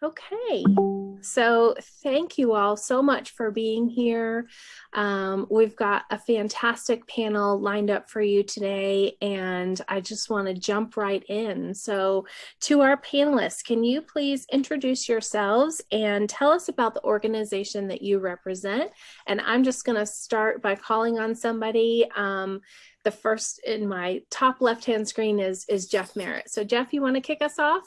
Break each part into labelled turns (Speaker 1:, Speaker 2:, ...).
Speaker 1: Okay, so thank you all so much for being here. We've got a fantastic panel lined up for you today, and I just want to jump right in. So, to our panelists, can you please introduce yourselves and tell us about the organization that you represent? And I'm just going to start by calling on somebody. The first in my top left-hand screen is Jeff Merritt. So, Jeff, you want to kick us off?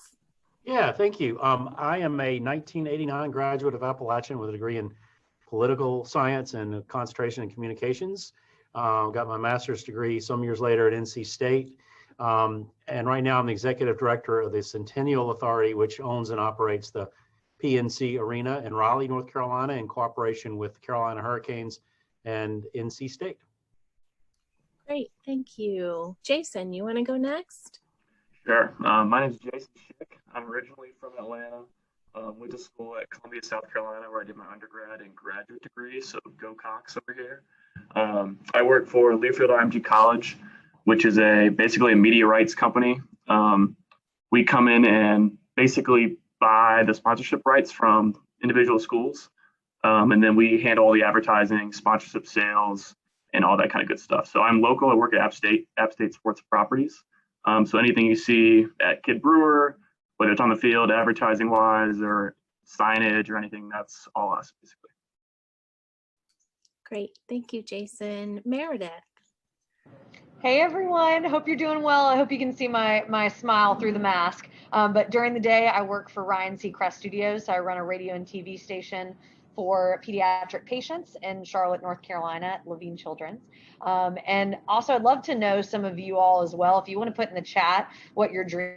Speaker 2: Yeah, thank you. I am a 1989 graduate of Appalachian with a degree in political science and a concentration in communications. Got my master's degree some years later at NC State. And right now I'm the executive director of the Centennial Authority, which owns and operates the PNC Arena in Raleigh, North Carolina, in cooperation with Carolina Hurricanes and NC State.
Speaker 1: Great, thank you. Jason, you want to go next?
Speaker 3: Sure. My name is Jason Schick. I'm originally from Atlanta. Went to school at Columbia, South Carolina, where I did my undergrad and graduate degree. So go Cox over here. I work for Learfield IMG College, which is basically a media rights company. We come in and basically buy the sponsorship rights from individual schools, and then we handle all the advertising, sponsorship sales, and all that kind of good stuff. So I'm local. I work at App State Sports Properties. So anything you see at Kid Brewer, whether it's on the field, advertising wise, or signage or anything, that's all us basically.
Speaker 1: Great, thank you, Jason. Meredith.
Speaker 4: Hey everyone, hope you're doing well. I hope you can see my smile through the mask. But during the day, I work for Ryan Seacrest Studios. So I run a radio and TV station for pediatric patients in Charlotte, North Carolina at Levine Children's. And also I'd love to know some of you all as well. If you want to put in the chat what your dream.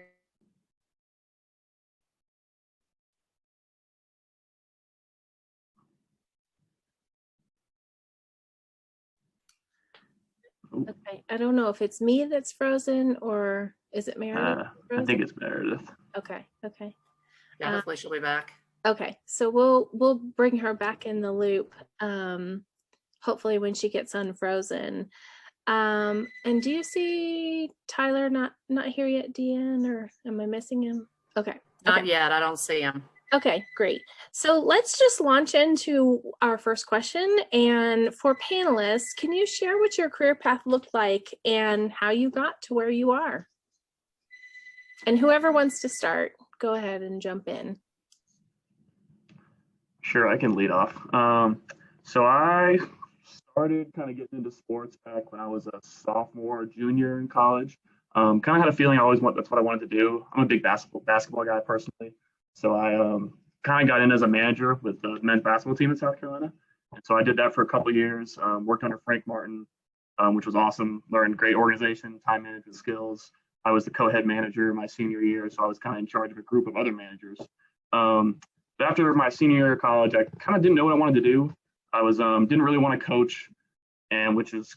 Speaker 1: Okay, I don't know if it's me that's frozen or is it Meredith?
Speaker 3: I think it's Meredith.
Speaker 1: Okay.
Speaker 5: Yeah, hopefully she'll be back.
Speaker 1: Okay, so we'll bring her back in the loop. Hopefully when she gets unfrozen. And do you see Tyler not here yet, Deanne, or am I missing him? Okay.
Speaker 5: Not yet. I don't see him.
Speaker 1: Okay, great. So let's just launch into our first question. And for panelists, can you share what your career path looked like and how you got to where you are? And whoever wants to start, go ahead and jump in.
Speaker 3: Sure, I can lead off. So I started kind of getting into sports back when I was a sophomore, junior in college. Kind of had a feeling that's what I wanted to do. I'm a big basketball guy personally. So I kind of got in as a manager with the men's basketball team in South Carolina. And so I did that for a couple of years, worked under Frank Martin, which was awesome, learned great organization, time management skills. I was the co-head manager my senior year, so I was kind of in charge of a group of other managers. But after my senior year of college, I kind of didn't know what I wanted to do. I was didn't really want to coach, and which is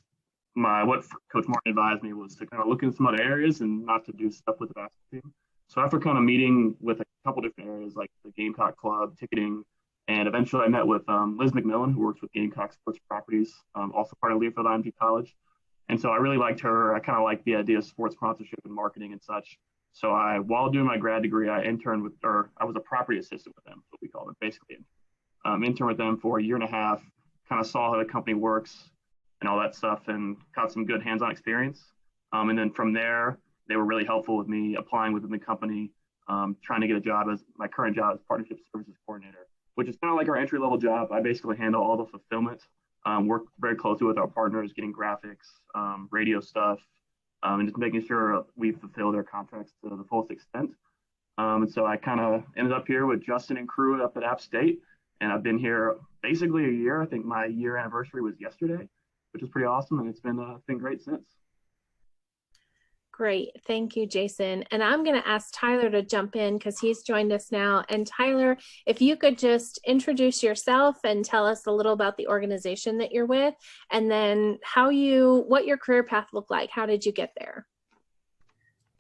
Speaker 3: what Coach Martin advised me was to kind of look in some other areas and not to do stuff with the basketball team. So after kind of meeting with a couple different areas like the Gamecock Club, ticketing, and eventually I met with Liz McMillan, who works with Gamecock Sports Properties, also part of Learfield IMG College. And so I really liked her. I kind of liked the idea of sports sponsorship and marketing and such. So while doing my grad degree, I was a property assistant with them, what we call it, basically. Interned with them for a year and a half, kind of saw how the company works and all that stuff and got some good hands-on experience. And then from there, they were really helpful with me applying within the company, trying to get a job as my current job as partnership services coordinator, which is kind of like our entry-level job. I basically handle all the fulfillment, work very closely with our partners, getting graphics, radio stuff, and just making sure we fulfill their contracts to the fullest extent. And so I kind of ended up here with Justin and crew up at App State, and I've been here basically a year. I think my year anniversary was yesterday, which is pretty awesome, and it's been great since.
Speaker 1: Great, thank you, Jason. And I'm going to ask Tyler to jump in because he's joined us now. And Tyler, if you could just introduce yourself and tell us a little about the organization that you're with, and then what your career path looked like. How did you get there?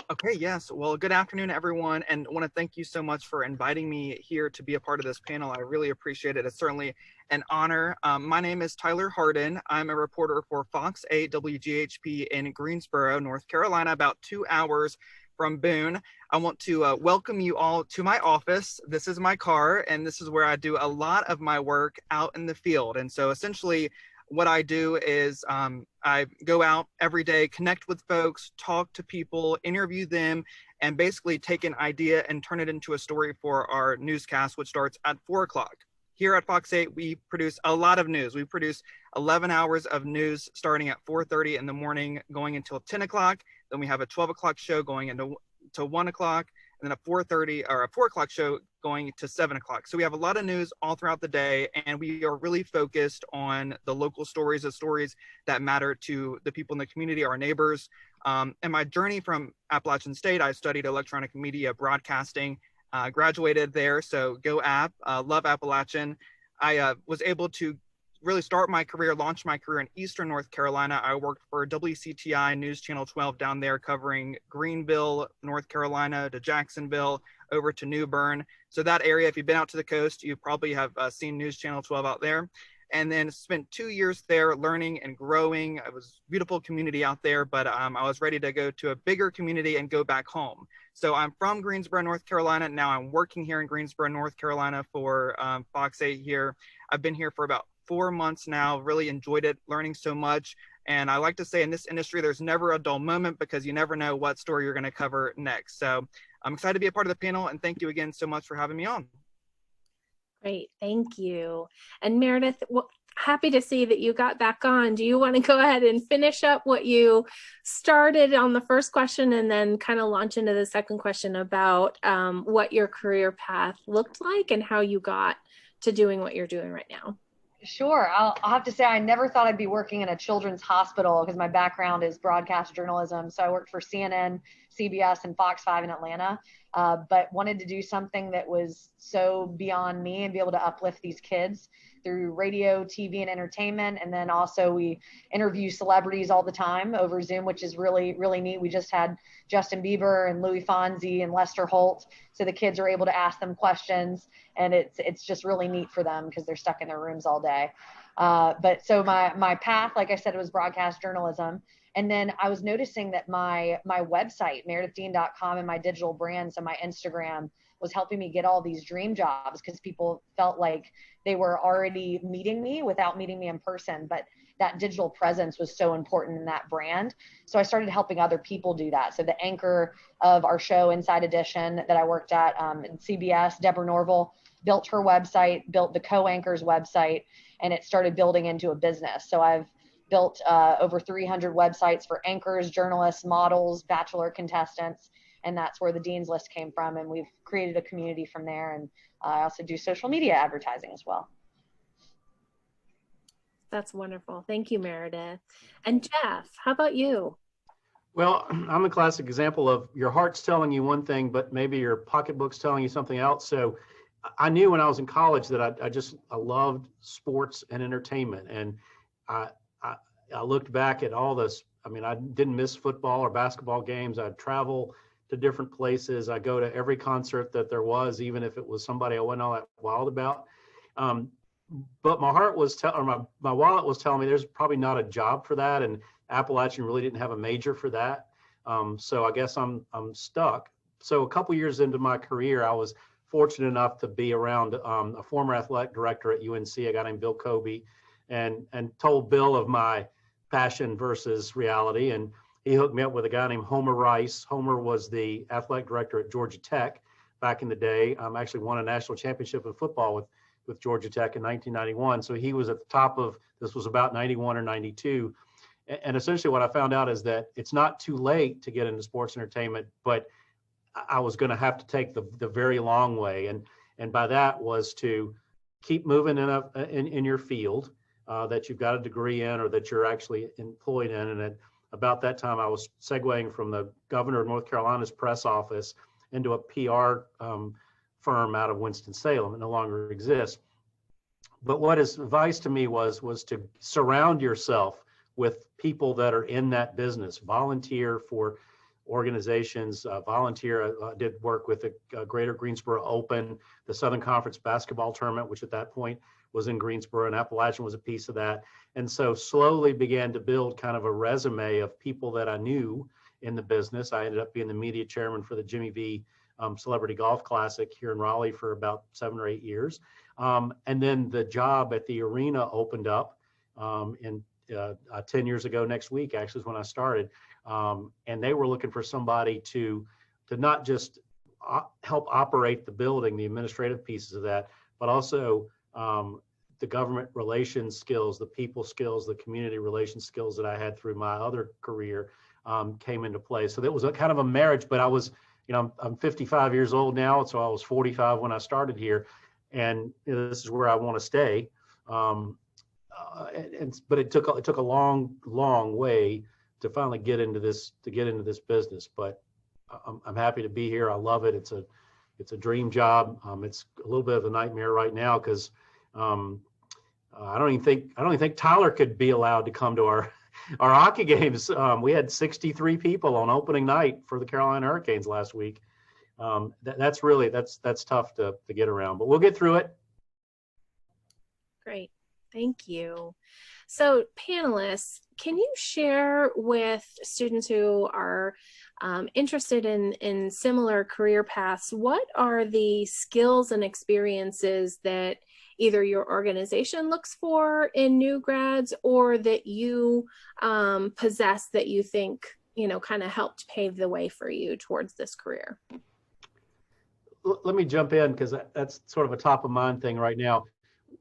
Speaker 6: Okay, yes. Well, good afternoon, everyone, and I want to thank you so much for inviting me here to be a part of this panel. I really appreciate it. It's certainly an honor. My name is Tyler Harden. I'm a reporter for Fox 8 WGHP in Greensboro, North Carolina, about 2 hours from Boone. I want to welcome you all to my office. This is my car, and this is where I do a lot of my work out in the field. And so essentially what I do is I go out every day, connect with folks, talk to people, interview them, and basically take an idea and turn it into a story for our newscast, which starts at 4 o'clock. Here at Fox 8, we produce a lot of news. We produce 11 hours of news starting at 4:30 in the morning, going until 10 o'clock. Then we have a 12 o'clock show going into 1 o'clock, and then a 4:30 or a 4 o'clock show going to 7 o'clock. So we have a lot of news all throughout the day, and we are really focused on the local stories, the stories that matter to the people in the community, our neighbors. And my journey from Appalachian State, I studied electronic media broadcasting, graduated there, so go App, love Appalachian. I was able to really start my career, launch my career in Eastern North Carolina. I worked for WCTI News Channel 12 down there, covering Greenville, North Carolina, to Jacksonville, over to New Bern. So that area, if you've been out to the coast, you probably have seen News Channel 12 out there. And then spent 2 years there learning and growing. It was a beautiful community out there, but I was ready to go to a bigger community and go back home. So I'm from Greensboro, North Carolina. Now I'm working here in Greensboro, North Carolina for Fox 8 here. I've been here for about 4 months now, really enjoyed it, learning so much. And I like to say in this industry, there's never a dull moment because you never know what story you're going to cover next. So I'm excited to be a part of the panel, and thank you again so much for having me on.
Speaker 1: Great, thank you. And Meredith, happy to see that you got back on. Do you want to go ahead and finish up what you started on the first question and then kind of launch into the second question about what your career path looked like and how you got to doing what you're doing right now?
Speaker 4: Sure. I'll have to say I never thought I'd be working in a children's hospital because my background is broadcast journalism. So I worked for CNN, CBS, and Fox 5 in Atlanta, but wanted to do something that was so beyond me and be able to uplift these kids through radio, TV, and entertainment. And then also we interview celebrities all the time over Zoom, which is really, really neat. We just had Justin Bieber and Louis Fonsi and Lester Holt. So the kids are able to ask them questions, and it's just really neat for them because they're stuck in their rooms all day. But so my path, like I said, it was broadcast journalism. And then I was noticing that my website, meredithdean.com, and my digital brand, so my Instagram, was helping me get all these dream jobs because people felt like they were already meeting me without meeting me in person. But that digital presence was so important in that brand. So I started helping other people do that. So the anchor of our show, Inside Edition, that I worked at in CBS, Deborah Norville, built her website, built the co-anchor's website, and it started building into a business. So I've built over 300 websites for anchors, journalists, models, bachelor contestants, and that's where the Dean's List came from. And we've created a community from there. And I also do social media advertising as well.
Speaker 1: That's wonderful. Thank you, Meredith. And Jeff, how about you?
Speaker 2: Well, I'm a classic example of your heart's telling you one thing, but maybe your pocketbook's telling you something else. So I knew when I was in college that I loved sports and entertainment. And I looked back at all this. I mean, I didn't miss football or basketball games. I'd travel to different places. I go to every concert that there was, even if it was somebody I wasn't all that wild about. But my heart was my wallet was telling me there's probably not a job for that, and Appalachian really didn't have a major for that. So I guess I'm stuck. So a couple years into my career, I was fortunate enough to be around a former athletic director at UNC, a guy named Bill Kobe, and told Bill of my passion versus reality. And he hooked me up with a guy named Homer Rice. Homer was the athletic director at Georgia Tech back in the day. Actually won a national championship in football with Georgia Tech in 1991. So he was at the top of, this was about 91 or 92. And essentially what I found out is that it's not too late to get into sports entertainment, but I was going to have to take the very long way. And by that was to keep moving in your field that you've got a degree in or that you're actually employed in. And at about that time, I was segueing from the governor of North Carolina's press office into a PR firm out of Winston-Salem. It no longer exists. But what his advice to me was to surround yourself with people that are in that business, volunteer for organizations, volunteer. I did work with the Greater Greensboro Open, the Southern Conference basketball tournament, which at that point was in Greensboro, and Appalachian was a piece of that. And so slowly began to build kind of a resume of people that I knew in the business. I ended up being the media chairman for the Jimmy V Celebrity Golf Classic here in Raleigh for about 7 or 8 years. And then the job at the arena opened up in 10 years ago next week, actually, is when I started. And they were looking for somebody to not just help operate the building, the administrative pieces of that, but also the government relations skills, the people skills, the community relations skills that I had through my other career came into play. So that was a kind of a marriage, but I was, I'm 55 years old now, so I was 45 when I started here, and this is where I want to stay. But it took a long way to finally get into this business. But I'm happy to be here. I love it. It's a dream job. It's a little bit of a nightmare right now because I don't even think Tyler could be allowed to come to our hockey games. We had 63 people on opening night for the Carolina Hurricanes last week. That's tough to get around, but we'll get through it.
Speaker 1: Great. Thank you. So panelists, can you share with students who are interested in similar career paths, what are the skills and experiences that either your organization looks for in new grads or that you possess that you think, kind of helped pave the way for you towards this career?
Speaker 2: Let me jump in because that's sort of a top of mind thing right now.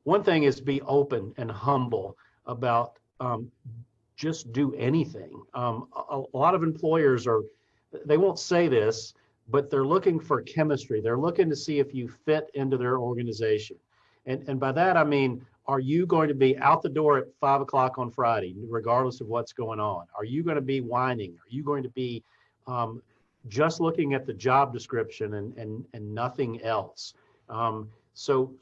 Speaker 2: One thing is be open and humble about just do anything. A lot of employers they won't say this, but they're looking for chemistry. They're looking to see if you fit into their organization. And by that, I mean, are you going to be out the door at 5 o'clock on Friday, regardless of what's going on? Are you going to be whining? Are you going to be just looking at the job description and nothing else? So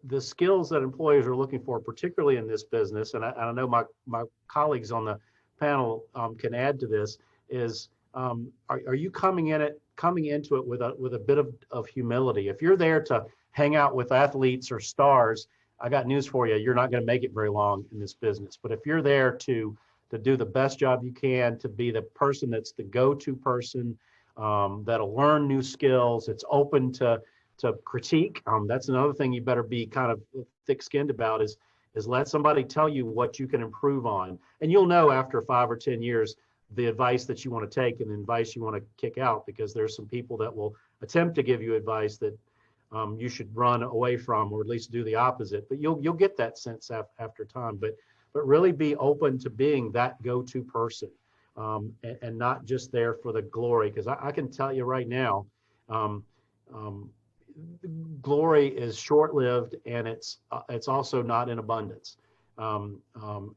Speaker 2: the skills that employers are looking for, particularly in this business, and I know my colleagues on the panel can add to this, is are you coming into it with a bit of humility? If you're there to hang out with athletes or stars, I got news for you. You're not going to make it very long in this business. But if you're there to do the best job you can, to be the person that's the go-to person, that'll learn new skills, it's open to critique. That's another thing you better be kind of thick-skinned about is let somebody tell you what you can improve on. And you'll know after 5 or 10 years the advice that you want to take and the advice you want to kick out, because there's some people that will attempt to give you advice that you should run away from, or at least do the opposite. But you'll get that sense after time. But really be open to being that go-to person, and not just there for the glory. Because I can tell you right now, glory is short-lived, and it's also not in abundance.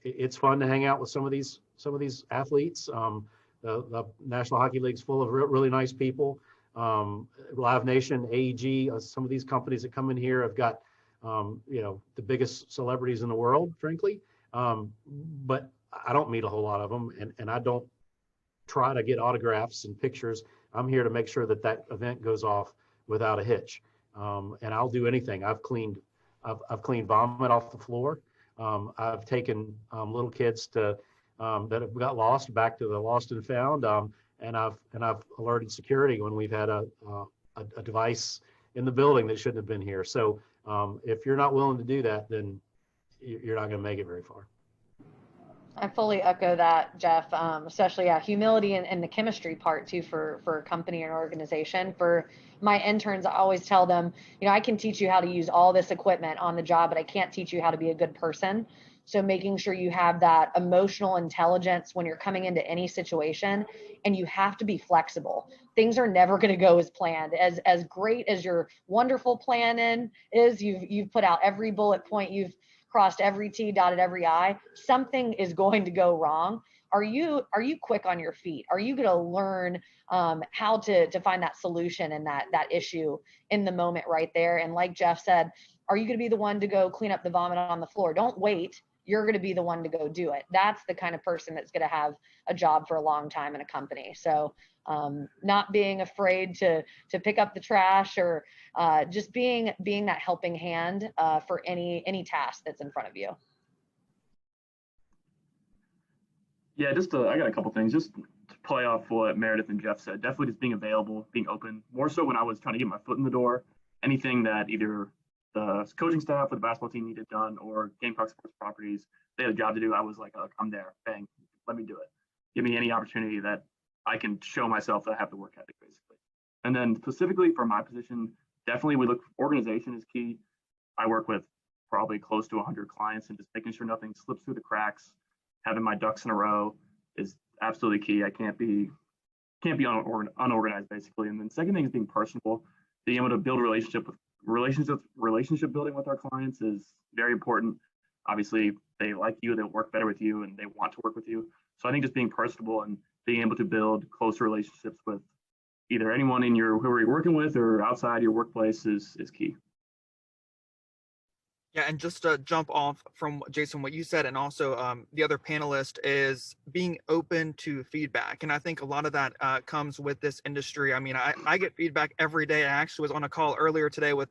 Speaker 2: It's fun to hang out with some of these athletes. The National Hockey League's full of really nice people. Live Nation, AEG, some of these companies that come in here have got, the biggest celebrities in the world, frankly. But I don't meet a whole lot of them, and I don't try to get autographs and pictures. I'm here to make sure that event goes off without a hitch. And I'll do anything. I've cleaned vomit off the floor. I've taken little kids that have got lost back to the lost and found. And I've alerted security when we've had a device in the building that shouldn't have been here. So if you're not willing to do that, then you're not going to make it very far.
Speaker 4: I fully echo that, Jeff, especially humility and the chemistry part too for a company and organization. For my interns, I always tell them, I can teach you how to use all this equipment on the job, but I can't teach you how to be a good person. So making sure you have that emotional intelligence when you're coming into any situation, and you have to be flexible. Things are never going to go as planned. As great as your wonderful plan is, you've put out every bullet point, you've crossed every T, dotted every I, something is going to go wrong. Are you quick on your feet? Are you going to learn how to find that solution and that issue in the moment right there? And like Jeff said, are you going to be the one to go clean up the vomit on the floor? Don't wait. You're going to be the one to go do it. That's the kind of person that's going to have a job for a long time in a company. So not being afraid to pick up the trash, or just being that helping hand for any task that's in front of you.
Speaker 3: Yeah, I got a couple things. Just to play off what Meredith and Jeff said, definitely just being available, being open, more so when I was trying to get my foot in the door. Anything that either the coaching staff or the basketball team needed done, or Gamecock Sports Properties, they had a job to do, I was like, I'm there, bang, let me do it. Give me any opportunity that I can show myself that I have the work ethic, basically. And then specifically for my position, definitely we look, organization is key. I work with probably close to 100 clients, and just making sure nothing slips through the cracks, having my ducks in a row is absolutely key. I can't be unorganized, basically. And then second thing is being personable. Being able to build relationship building with our clients is very important. Obviously, they like you, they work better with you, and they want to work with you. So I think just being personable and being able to build closer relationships with either anyone in your who you're working with or outside your workplace is key.
Speaker 6: Yeah, and just to jump off from Jason, what you said, and also the other panelist, is being open to feedback. And I think a lot of that comes with this industry. I mean, I get feedback every day. I actually was on a call earlier today with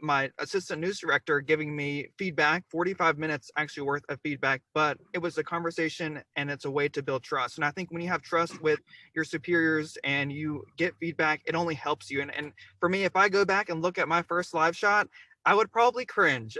Speaker 6: my assistant news director giving me feedback, 45 minutes actually worth of feedback, but it was a conversation and it's a way to build trust. And I think when you have trust with your superiors and you get feedback, it only helps you. And for me, if I go back and look at my first live shot, I would probably cringe.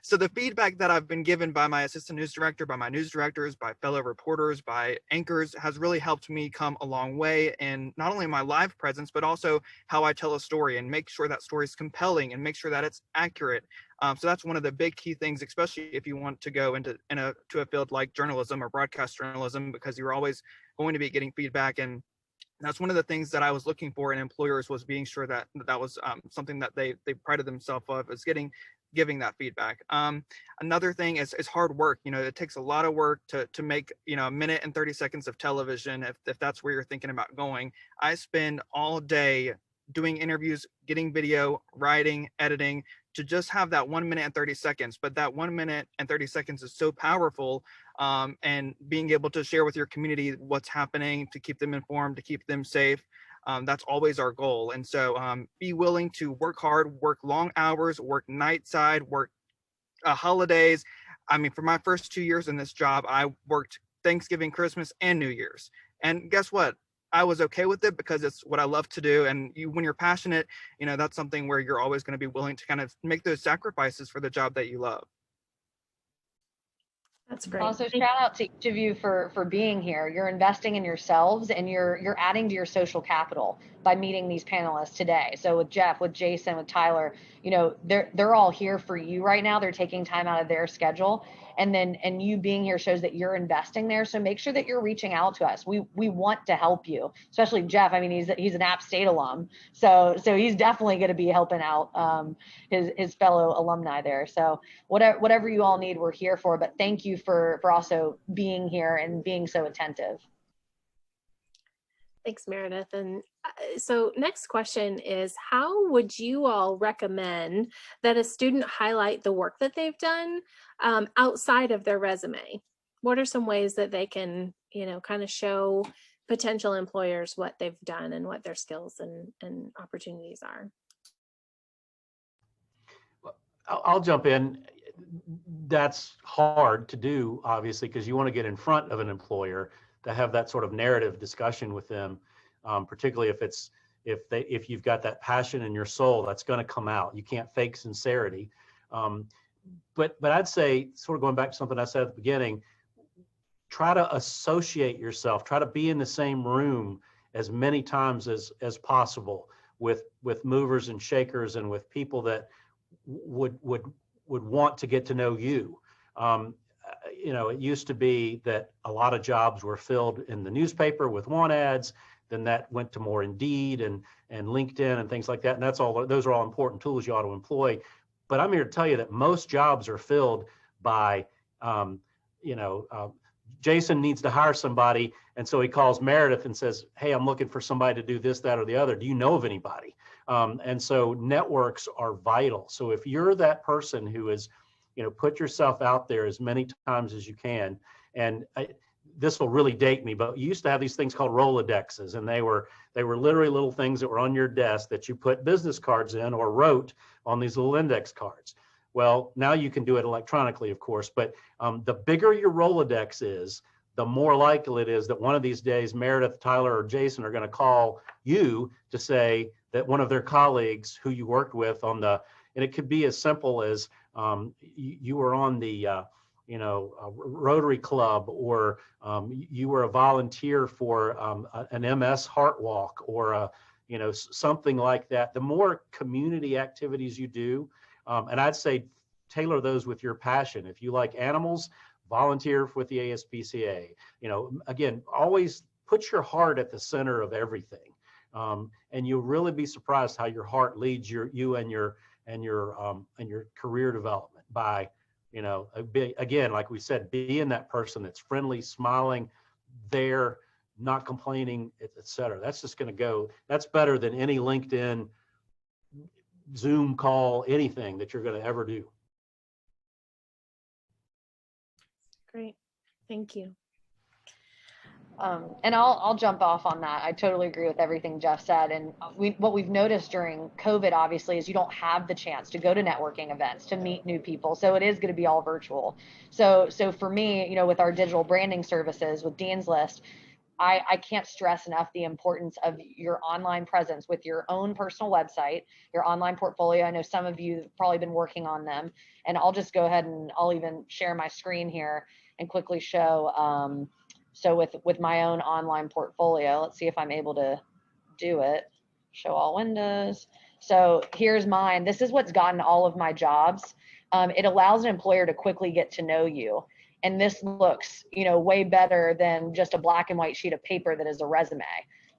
Speaker 6: So the feedback that I've been given by my assistant news director, by my news directors, by fellow reporters, by anchors has really helped me come a long way in not only my live presence, but also how I tell a story and make sure that story is compelling and make sure that it's accurate. So that's one of the big key things, especially if you want to go to a field like journalism or broadcast journalism, because you're always going to be getting feedback. And that's one of the things that I was looking for in employers, was being sure that that was something that they prided themselves of, is giving that feedback. Another thing is hard work. You know, it takes a lot of work to make, a minute and 30 seconds of television, if that's where you're thinking about going. I spend all day doing interviews, getting video, writing, editing, to just have that 1 minute and 30 seconds. But that 1 minute and 30 seconds is so powerful, and being able to share with your community what's happening, to keep them informed, to keep them safe. That's always our goal. And so be willing to work hard, work long hours, work night side, work holidays. I mean, for my first 2 years in this job, I worked Thanksgiving, Christmas, and New Year's. And guess what? I was okay with it because it's what I love to do. And when you're passionate, that's something where you're always going to be willing to kind of make those sacrifices for the job that you love.
Speaker 1: That's great.
Speaker 4: Also, shout out to each of you for being here. You're investing in yourselves, and you're adding to your social capital by meeting these panelists today. So with Jeff, with Jason, with Tyler, they're all here for you right now. They're taking time out of their schedule, and you being here shows that you're investing there. So make sure that you're reaching out to us. We want to help you, especially Jeff. I mean, he's an App State alum, so he's definitely going to be helping out his fellow alumni there. So whatever you all need, we're here for. But thank you for also being here and being so attentive.
Speaker 1: Thanks, Meredith. And so next question is, how would you all recommend that a student highlight the work that they've done outside of their resume? What are some ways that they can, kind of show potential employers what they've done and what their skills and opportunities are?
Speaker 2: I'll jump in. That's hard to do, obviously, because you want to get in front of an employer to have that sort of narrative discussion with them, particularly if you've got that passion in your soul, that's going to come out. You can't fake sincerity. But I'd say, sort of going back to something I said at the beginning, try to associate yourself, try to be in the same room as many times as possible with movers and shakers and with people that would want to get to know you. It used to be that a lot of jobs were filled in the newspaper with want ads, then that went to more Indeed and LinkedIn and things like that. And those are all important tools you ought to employ. But I'm here to tell you that most jobs are filled by, Jason needs to hire somebody. And so he calls Meredith and says, hey, I'm looking for somebody to do this, that, or the other. Do you know of anybody? And so networks are vital. So if you're that person who is, put yourself out there as many times as you can. And this will really date me, but you used to have these things called Rolodexes, and they were literally little things that were on your desk that you put business cards in or wrote on these little index cards. Well, now you can do it electronically, of course, but the bigger your Rolodex is, the more likely it is that one of these days, Meredith, Tyler, or Jason are going to call you to say that one of their colleagues who you worked with on the, and it could be as simple as you were on the, Rotary Club, or you were a volunteer for an MS Heart Walk, or something like that. The more community activities you do, and I'd say tailor those with your passion. If you like animals, volunteer with the ASPCA. Again, always put your heart at the center of everything, and you'll really be surprised how your heart leads you and your career development by, again, like we said, being that person that's friendly, smiling, there, not complaining, et cetera. That's just going to go. That's better than any LinkedIn, Zoom call, anything that you're going to ever do.
Speaker 1: Great. Thank you.
Speaker 4: And I'll jump off on that. I totally agree with everything Jeff said. And what we've noticed during COVID, obviously, is you don't have the chance to go to networking events, to meet new people. So it is going to be all virtual. So for me, with our digital branding services, with Dean's List, I can't stress enough the importance of your online presence with your own personal website, your online portfolio. I know some of you have probably been working on them, and I'll just go ahead and I'll even share my screen here and quickly show. So with my own online portfolio, let's see if I'm able to do it. Show all windows. So here's mine. This is what's gotten all of my jobs. It allows an employer to quickly get to know you. And this looks, way better than just a black and white sheet of paper that is a resume.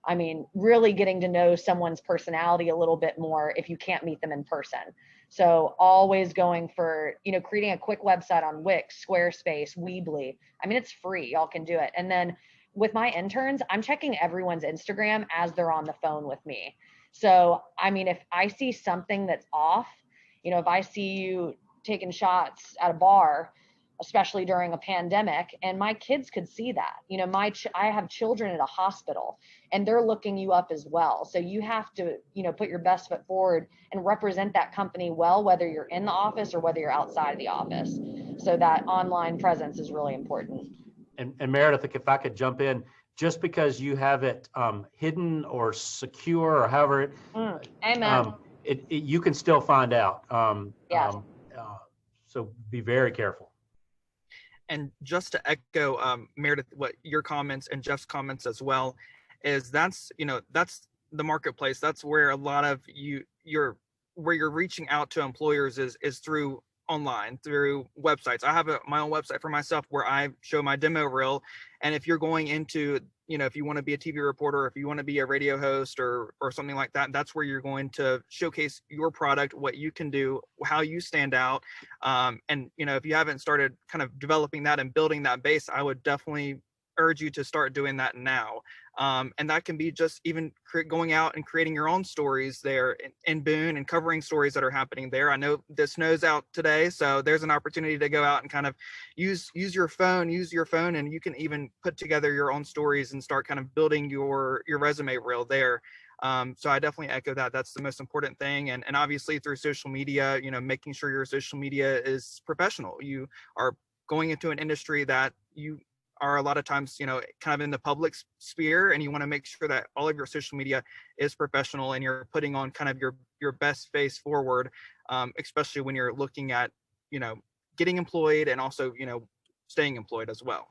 Speaker 4: I mean, really getting to know someone's personality a little bit more if you can't meet them in person. So always going for, creating a quick website on Wix, Squarespace, Weebly. I mean, it's free. Y'all can do it. And then with my interns, I'm checking everyone's Instagram as they're on the phone with me. So, I mean, if I see something that's off, if I see you taking shots at a bar, especially during a pandemic, and my kids could see that. I have children at a hospital, and they're looking you up as well. So you have to, put your best foot forward and represent that company well, whether you're in the office or whether you're outside of the office. So that online presence is really important.
Speaker 2: And Meredith, if I could jump in, just because you have it hidden or secure or however
Speaker 4: Amen.
Speaker 2: you can still find out.
Speaker 4: Yes.
Speaker 2: So be very careful.
Speaker 6: And just to echo Meredith, what your comments and Jeff's comments as well, is that's the marketplace. That's where a lot of you're reaching out to employers is through online, through websites. I have my own website for myself where I show my demo reel. And if you're going into, if you want to be a TV reporter, if you want to be a radio host or something like that, that's where you're going to showcase your product, what you can do, how you stand out. And, if you haven't started kind of developing that and building that base, I would definitely urge you to start doing that now. And that can be just even going out and creating your own stories there in Boone and covering stories that are happening there. I know the snow's out today, so there's an opportunity to go out and kind of use your phone, and you can even put together your own stories and start kind of building your resume reel there. So I definitely echo that. That's the most important thing. And obviously through social media, making sure your social media is professional. You are going into an industry that you are a lot of times, kind of in the public sphere, and you want to make sure that all of your social media is professional and you're putting on kind of your best face forward, especially when you're looking at, getting employed and also, staying employed as well.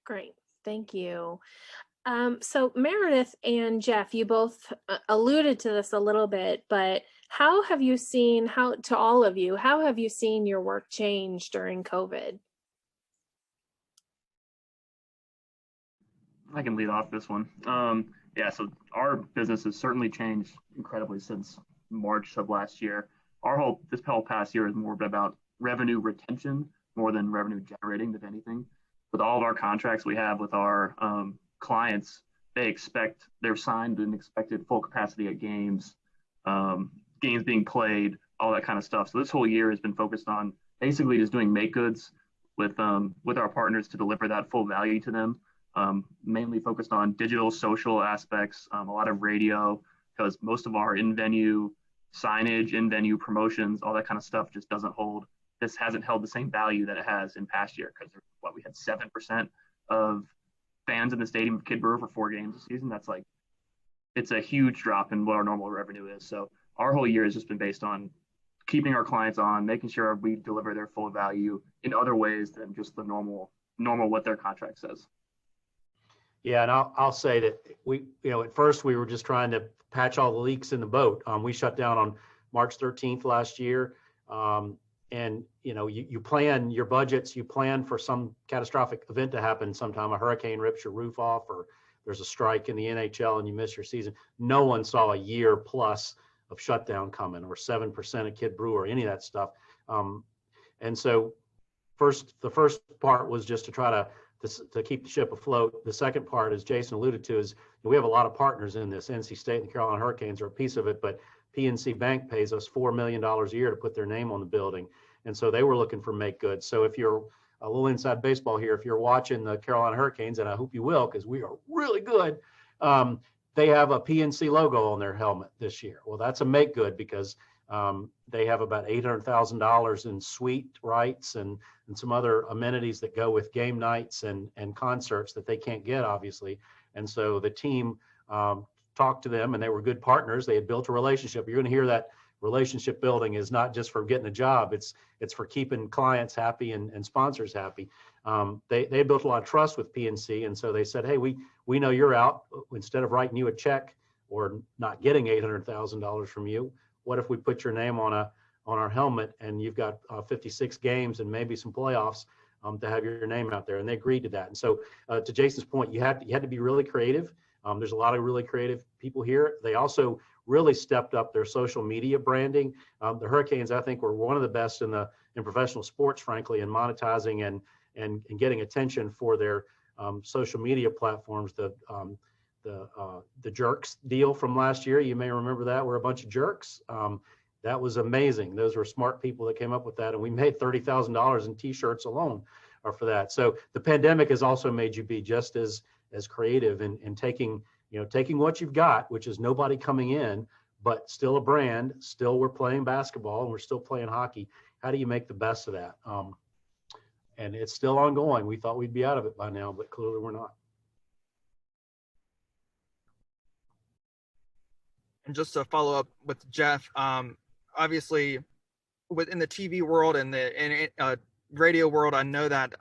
Speaker 1: Great. Thank you. So Meredith and Jeff, you both alluded to this a little bit, but how have you seen your work change during COVID?
Speaker 3: I can lead off this one. So our business has certainly changed incredibly since March of last year. This whole past year is more about revenue retention more than revenue generating, if anything. With all of our contracts we have with our clients, they're signed and expected full capacity at games, games being played, all that kind of stuff. So this whole year has been focused on basically just doing make goods with our partners to deliver that full value to them. Mainly focused on digital, social aspects, a lot of radio, because most of our in-venue signage, in-venue promotions, all that kind of stuff just doesn't hold this hasn't held the same value that it has in past year, because we had 7% of fans in the stadium of Kid Brewer for 4 games a season. That's like, it's a huge drop in what our normal revenue is. So our whole year has just been based on keeping our clients on, making sure we deliver their full value in other ways than just the normal what their contract says.
Speaker 2: Yeah, and I'll say that we, at first we were just trying to patch all the leaks in the boat. We shut down on March 13th last year. And you plan your budgets, you plan for some catastrophic event to happen sometime. A hurricane rips your roof off, or there's a strike in the NHL and you miss your season. No one saw a year plus of shutdown coming, or 7% of Kid Brewer, any of that stuff. And so the first part was just to try to keep the ship afloat. The second part, as Jason alluded to, is we have a lot of partners in this. NC State and the Carolina Hurricanes are a piece of it, but PNC Bank pays us $4 million a year to put their name on the building. And so they were looking for make good. So if you're a little inside baseball here, if you're watching the Carolina Hurricanes, and I hope you will, because we are really good, they have a PNC logo on their helmet this year. Well, that's a make good, because they have about $800,000 in suite rights and some other amenities that go with game nights and concerts that they can't get, obviously. And so the team talked to them, and they were good partners. They had built a relationship. You're going to hear that relationship building is not just for getting a job. It's for keeping clients happy and sponsors happy. They built a lot of trust with PNC. And so they said, hey, we know you're out. Instead of writing you a check or not getting $800,000 from you, what if we put your name on our helmet, and you've got 56 games and maybe some playoffs to have your name out there? And they agreed to that. And so to Jason's point, you had to be really creative. There's a lot of really creative people here. They also really stepped up their social media branding. The Hurricanes, I think, were one of the best in professional sports, frankly, in monetizing and getting attention for their social media platforms. The jerks deal from last year, you may remember that. We're a bunch of jerks. That was amazing. Those were smart people that came up with that, and we made $30,000 in T-shirts alone for that. So the pandemic has also made you be just as creative in taking what you've got, which is nobody coming in, but still a brand. Still, we're playing basketball and we're still playing hockey. How do you make the best of that? And it's still ongoing. We thought we'd be out of it by now, but clearly we're not.
Speaker 6: And just to follow up with Jeff, obviously within the TV world and the radio world, I know that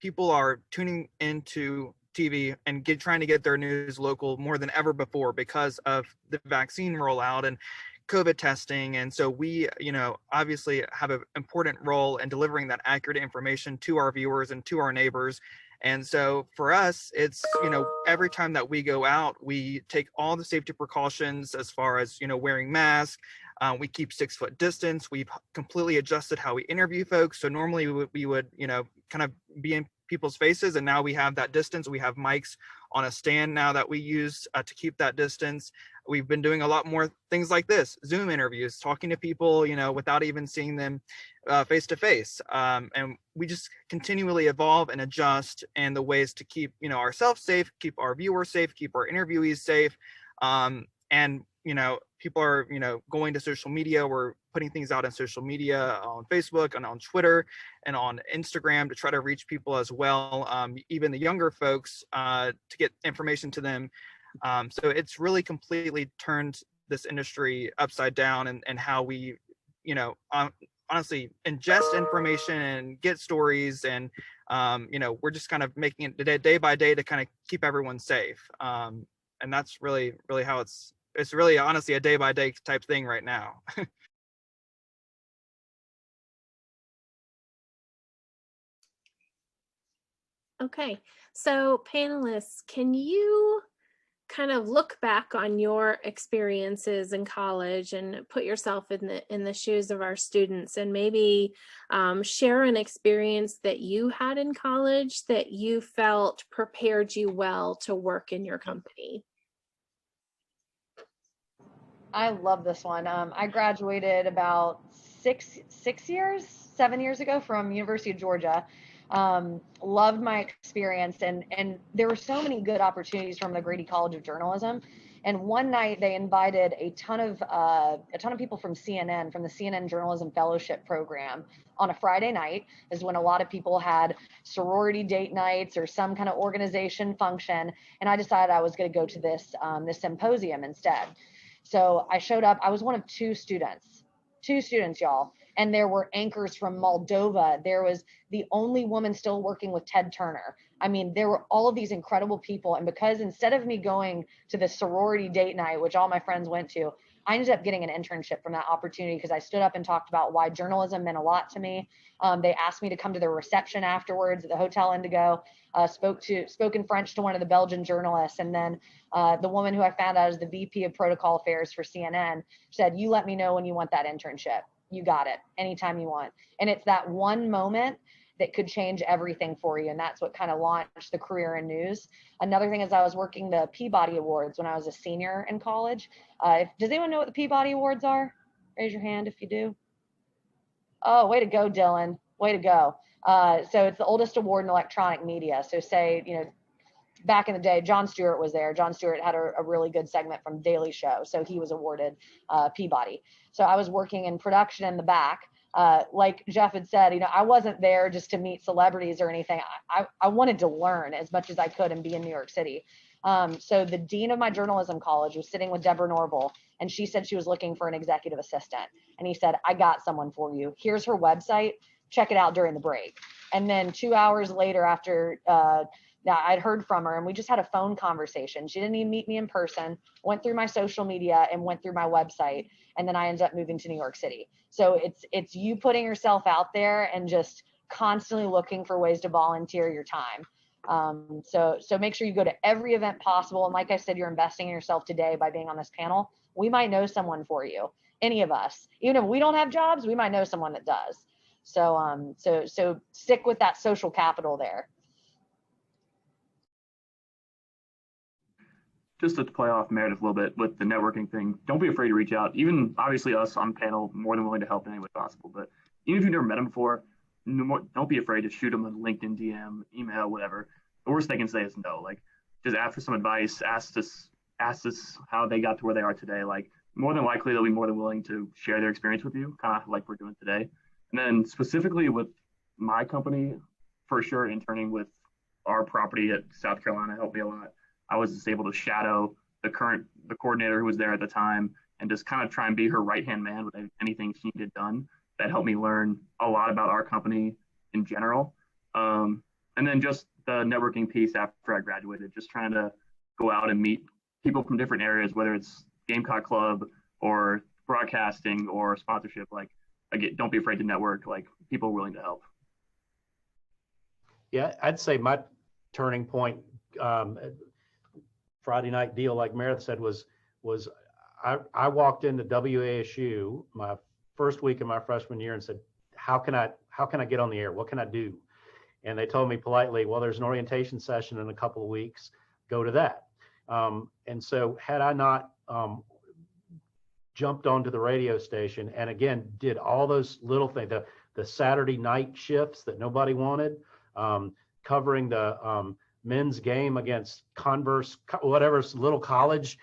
Speaker 6: people are tuning into TV and trying to get their news local more than ever before because of the vaccine rollout and COVID testing. And so we, obviously have an important role in delivering that accurate information to our viewers and to our neighbors. And so for us, it's, every time that we go out, we take all the safety precautions as far as, wearing masks. We keep 6-foot distance. We've completely adjusted how we interview folks. So normally we would, kind of be in people's faces, and now we have that distance. We have mics on a stand now that we use to keep that distance. We've been doing a lot more things like this, Zoom interviews, talking to people, without even seeing them face to face. And we just continually evolve and adjust in the ways to keep, ourselves safe, keep our viewers safe, keep our interviewees safe. And people are, going to social media. We're putting things out on social media, on Facebook and on Twitter and on Instagram to try to reach people as well, even the younger folks, to get information to them. So it's really completely turned this industry upside down, and how we, honestly ingest information and get stories. And, we're just kind of making it day by day to kind of keep everyone safe. And that's really, really how it's really honestly a day by day type thing right now.
Speaker 1: Okay, so panelists, can you kind of look back on your experiences in college and put yourself in the shoes of our students, and maybe share an experience that you had in college that you felt prepared you well to work in your company?
Speaker 4: I love this one. I graduated about 7 years ago from University of Georgia. Loved my experience, and there were so many good opportunities from the Grady College of Journalism. And one night they invited a ton of people from CNN, from the CNN Journalism Fellowship Program, on a Friday night is when a lot of people had sorority date nights or some kind of organization function. And I decided I was going to go to this symposium instead. So I showed up. I was one of two students, y'all. And there were anchors from Moldova. There was the only woman still working with Ted Turner. I mean, there were all of these incredible people. And because instead of me going to the sorority date night, which all my friends went to, I ended up getting an internship from that opportunity because I stood up and talked about why journalism meant a lot to me. They asked me to come to their reception afterwards at the Hotel Indigo, spoke in French to one of the Belgian journalists. And then the woman who I found out is the VP of Protocol Affairs for CNN said, "You let me know when you want that internship. You got it anytime you want." And it's that one moment that could change everything for you. And that's what kind of launched the career in news. Another thing is I was working the Peabody Awards when I was a senior in college. Does anyone know what the Peabody Awards are? Raise your hand if you do. Oh, way to go, Dylan. Way to go. So it's the oldest award in electronic media. So say, back in the day, Jon Stewart was there. Jon Stewart had a really good segment from Daily Show. So he was awarded Peabody. So I was working in production in the back. Like Jeff had said, I wasn't there just to meet celebrities or anything. I wanted to learn as much as I could and be in New York City. So the dean of my journalism college was sitting with Deborah Norville, and she said she was looking for an executive assistant. And he said, "I got someone for you. Here's her website. Check it out during the break." And then 2 hours later, after I'd heard from her, and we just had a phone conversation. She didn't even meet me in person, went through my social media and went through my website. And then I ended up moving to New York City. So it's you putting yourself out there and just constantly looking for ways to volunteer your time. So make sure you go to every event possible. And like I said, you're investing in yourself today by being on this panel. We might know someone for you, any of us. Even if we don't have jobs, we might know someone that does. So stick with that social capital there.
Speaker 3: Just to play off Meredith a little bit with the networking thing, don't be afraid to reach out. Even obviously us on panel, more than willing to help in any way possible. But even if you've never met them before, don't be afraid to shoot them a LinkedIn DM, email, whatever. The worst they can say is no. Like, just ask for some advice, ask us how they got to where they are today. Like, more than likely they'll be more than willing to share their experience with you, kind of like we're doing today. And then specifically with my company, for sure, interning with our property at South Carolina helped me a lot. I was just able to shadow the coordinator who was there at the time and just kind of try and be her right-hand man with anything she needed done. That helped me learn a lot about our company in general. And then just the networking piece after I graduated, just trying to go out and meet people from different areas, whether it's Gamecock Club or broadcasting or sponsorship. Like, again, don't be afraid to network. Like, people are willing to help.
Speaker 2: Yeah, I'd say my turning point, Friday night deal, like Meredith said, was I walked into WASU my first week of my freshman year and said, how can I get on the air? What can I do? And they told me politely, well, there's an orientation session in a couple of weeks. Go to that. And so had I not jumped onto the radio station and again did all those little things, the Saturday night shifts that nobody wanted, covering the men's game against Converse, whatever little college.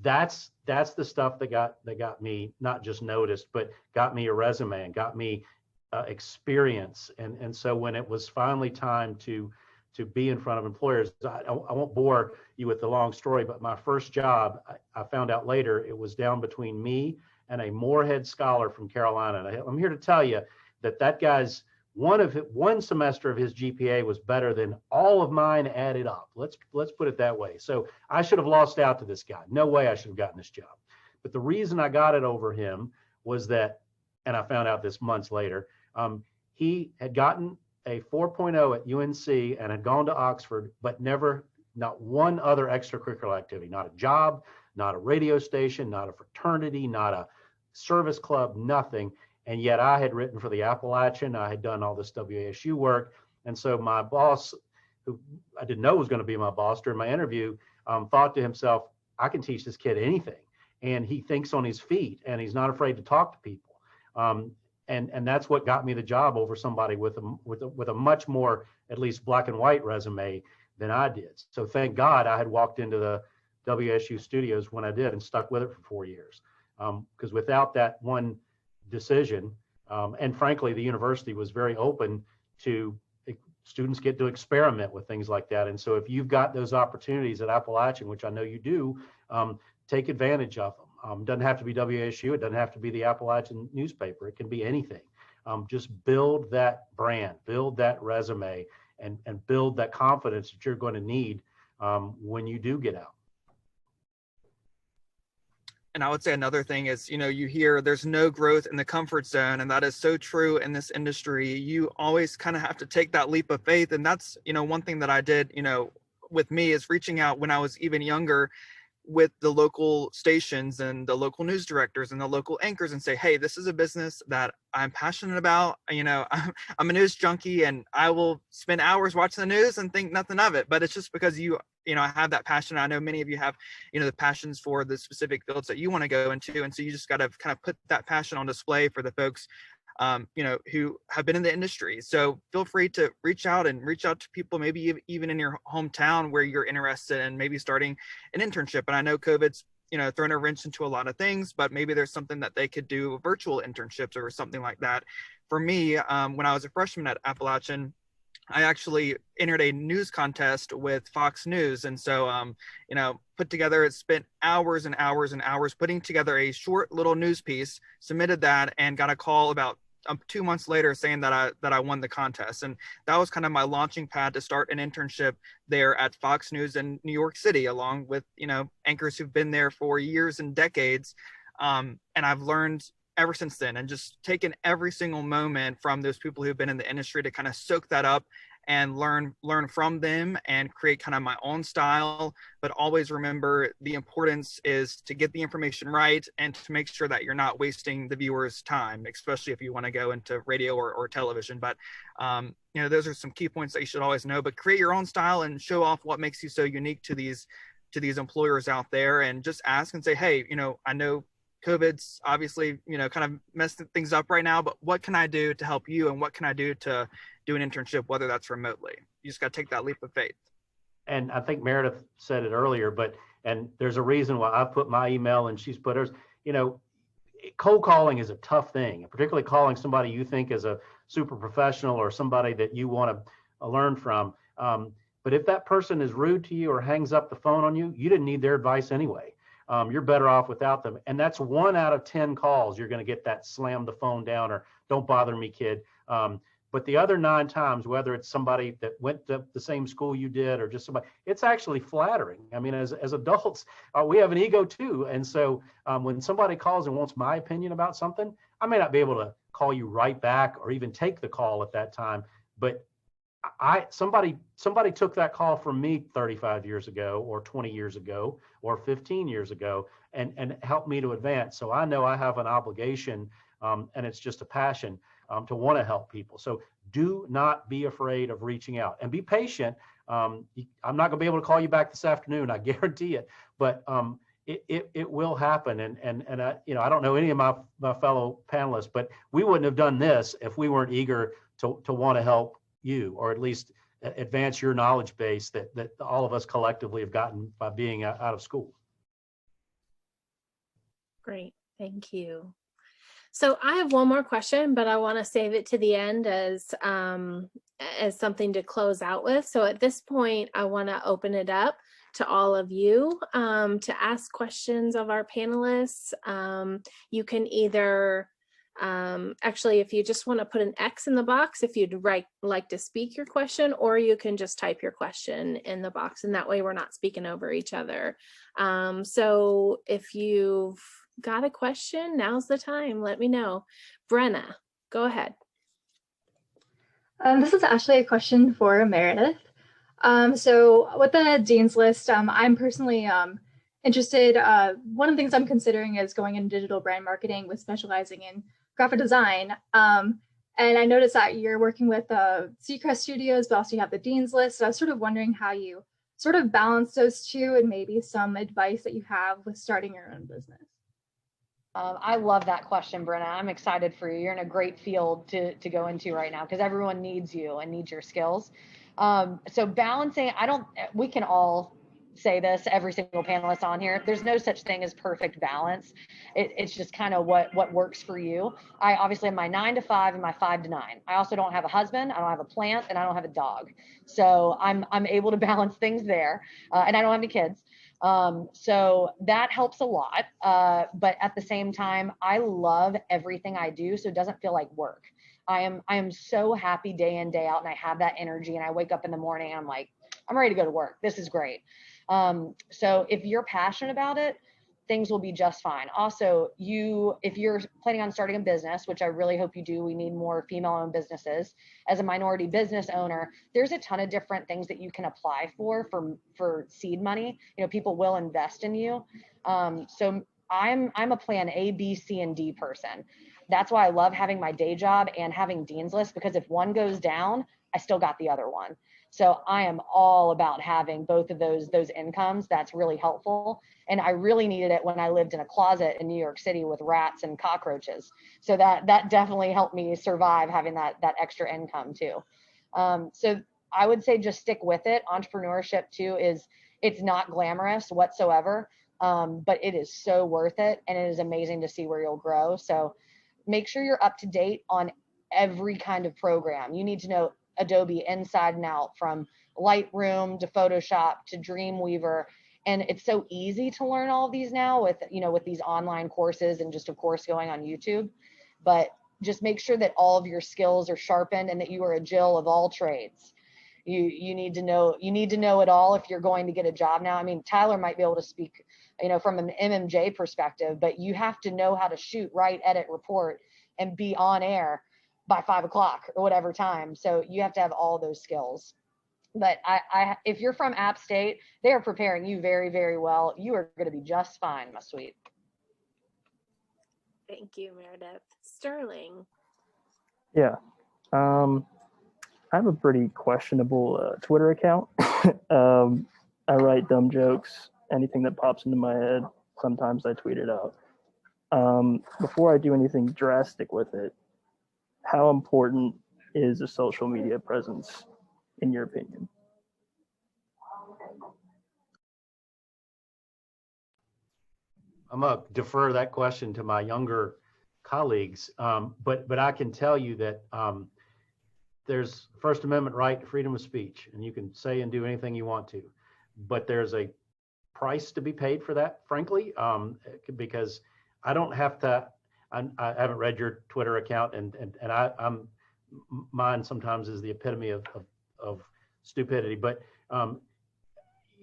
Speaker 2: That's the stuff that got me not just noticed, but got me a resume and got me experience. And so when it was finally time to be in front of employers, I won't bore you with the long story, but my first job, I found out later, it was down between me and a Moorhead scholar from Carolina. And I'm here to tell you that guy's one semester of his GPA was better than all of mine added up. Let's put it that way. So I should have lost out to this guy. No way I should have gotten this job. But the reason I got it over him was that, and I found out this months later, he had gotten a 4.0 at UNC and had gone to Oxford, but not one other extracurricular activity, not a job, not a radio station, not a fraternity, not a service club, nothing. And yet I had written for the Appalachian. I had done all this WASU work. And so my boss, who I didn't know was going to be my boss during my interview, thought to himself, I can teach this kid anything. And he thinks on his feet and he's not afraid to talk to people. And that's what got me the job over somebody with a much more, at least black and white resume than I did. So thank God I had walked into WSU Studios when I did and stuck with it for 4 years. Because without that one decision, and frankly, the university was very open to students get to experiment with things like that. And so if you've got those opportunities at Appalachian, which I know you do, take advantage of them. Doesn't have to be WSU. It doesn't have to be the Appalachian newspaper. It can be anything. Just build that brand, build that resume, and build that confidence that you're going to need when you do get out.
Speaker 6: And I would say another thing is, you hear there's no growth in the comfort zone, and that is so true in this industry. You always kind of have to take that leap of faith. And that's, one thing that I did, with me is reaching out when I was even younger with the local stations and the local news directors and the local anchors and say, hey, this is a business that I'm passionate about. I'm a news junkie and I will spend hours watching the news and think nothing of it. But it's just because I have that passion. I know many of you have, the passions for the specific fields that you want to go into. And so you just got to kind of put that passion on display for the folks who have been in the industry. So feel free to reach out to people, maybe even in your hometown where you're interested in maybe starting an internship. And I know COVID's, thrown a wrench into a lot of things, but maybe there's something that they could do, virtual internships or something like that. For me, when I was a freshman at Appalachian, I actually entered a news contest with Fox News. And so, spent hours and hours and hours putting together a short little news piece, submitted that, and got a call about 2 months later saying that I won the contest. And that was kind of my launching pad to start an internship there at Fox News in New York City, along with, anchors who've been there for years and decades. And I've learned ever since then, and just taken every single moment from those people who've been in the industry to kind of soak that up and learn from them and create kind of my own style. But always remember, the importance is to get the information right and to make sure that you're not wasting the viewer's time, especially if you want to go into radio or television. But those are some key points that you should always know. But create your own style and show off what makes you so unique to these employers out there, and just ask and say, hey, I know COVID's obviously, kind of messing things up right now, but what can I do to help you? And what can I do to do an internship, whether that's remotely? You just got to take that leap of faith.
Speaker 2: And I think Meredith said it earlier, and there's a reason why I put my email and she's put hers. Cold calling is a tough thing, particularly calling somebody you think is a super professional or somebody that you want to learn from. But if that person is rude to you or hangs up the phone on you, you didn't need their advice anyway. You're better off without them. And that's 1 out of 10 calls you're going to get that slam the phone down or don't bother me, kid. But the other 9 times, whether it's somebody that went to the same school you did or just somebody, it's actually flattering. I mean, as adults, we have an ego too. And so when somebody calls and wants my opinion about something, I may not be able to call you right back or even take the call at that time. But somebody took that call from me 35 years ago or 20 years ago or 15 years ago and helped me to advance. So I know I have an obligation, and it's just a passion to want to help people. So do not be afraid of reaching out and be patient. I'm not going to be able to call you back this afternoon, I guarantee it, but it will happen. And I don't know any of my fellow panelists, but we wouldn't have done this if we weren't eager to want to help you, or at least advance your knowledge base that all of us collectively have gotten by being out of school.
Speaker 1: Great, thank you. So I have one more question, but I want to save it to the end as something to close out with. So at this point, I want to open it up to all of you to ask questions of our panelists. You can either actually, if you just want to put an X in the box, if you'd like to speak your question, or you can just type your question in the box, and that way we're not speaking over each other. So if you've got a question, now's the time. Let me know. Brenna, go ahead.
Speaker 7: This is actually a question for Meredith. So with the Dean's List, I'm personally interested. One of the things I'm considering is going into digital brand marketing with specializing in graphic design. And I noticed that you're working with Seacrest Studios, but also you have the Dean's List. So I was sort of wondering how you sort of balance those two, and maybe some advice that you have with starting your own business.
Speaker 4: I love that question, Brenna. I'm excited for you. You're in a great field to go into right now because everyone needs you and needs your skills. So balancing, we can all say this, every single panelist on here, there's no such thing as perfect balance. It's just kind of what works for you. I obviously have my 9 to 5 and my 5 to 9. I also don't have a husband, I don't have a plant, and I don't have a dog. So I'm able to balance things there, and I don't have any kids. So that helps a lot. But at the same time, I love everything I do, so it doesn't feel like work. I am so happy day in, day out, and I have that energy, and I wake up in the morning and I'm like, I'm ready to go to work. This is great. So if you're passionate about it, things will be just fine. Also, if you're planning on starting a business, which I really hope you do, we need more female-owned businesses. As a minority business owner, there's a ton of different things that you can apply for seed money. You know, people will invest in you. So I'm a plan A, B, C, and D person. That's why I love having my day job and having Dean's List, because if one goes down, I still got the other one. So I am all about having both of those incomes. That's really helpful. And I really needed it when I lived in a closet in New York City with rats and cockroaches. So that definitely helped me survive, having that extra income too. So I would say just stick with it. Entrepreneurship too it's not glamorous whatsoever, but it is so worth it. And it is amazing to see where you'll grow. So make sure you're up to date on every kind of program. You need to know Adobe inside and out, from Lightroom to Photoshop to Dreamweaver. And it's so easy to learn all of these now with these online courses, and just of course going on YouTube. But just make sure that all of your skills are sharpened and that you are a Jill of all trades. You need to know it all if you're going to get a job now. I mean, Tyler might be able to speak, from an MMJ perspective, but you have to know how to shoot, write, edit, report, and be on air by 5 o'clock or whatever time. So you have to have all those skills. But if you're from App State, they are preparing you very, very well. You are going to be just fine, my sweet.
Speaker 1: Thank you, Meredith. Sterling.
Speaker 8: Yeah. I have a pretty questionable Twitter account. I write dumb jokes, anything that pops into my head. Sometimes I tweet it out. Before I do anything drastic with it, how important is a social media presence, in your opinion?
Speaker 2: I'm going to defer that question to my younger colleagues, but I can tell you that there's First Amendment right to freedom of speech, and you can say and do anything you want to, but there's a price to be paid for that, frankly, because I don't have to. I haven't read your Twitter account, and I'm mine sometimes is the epitome of stupidity, but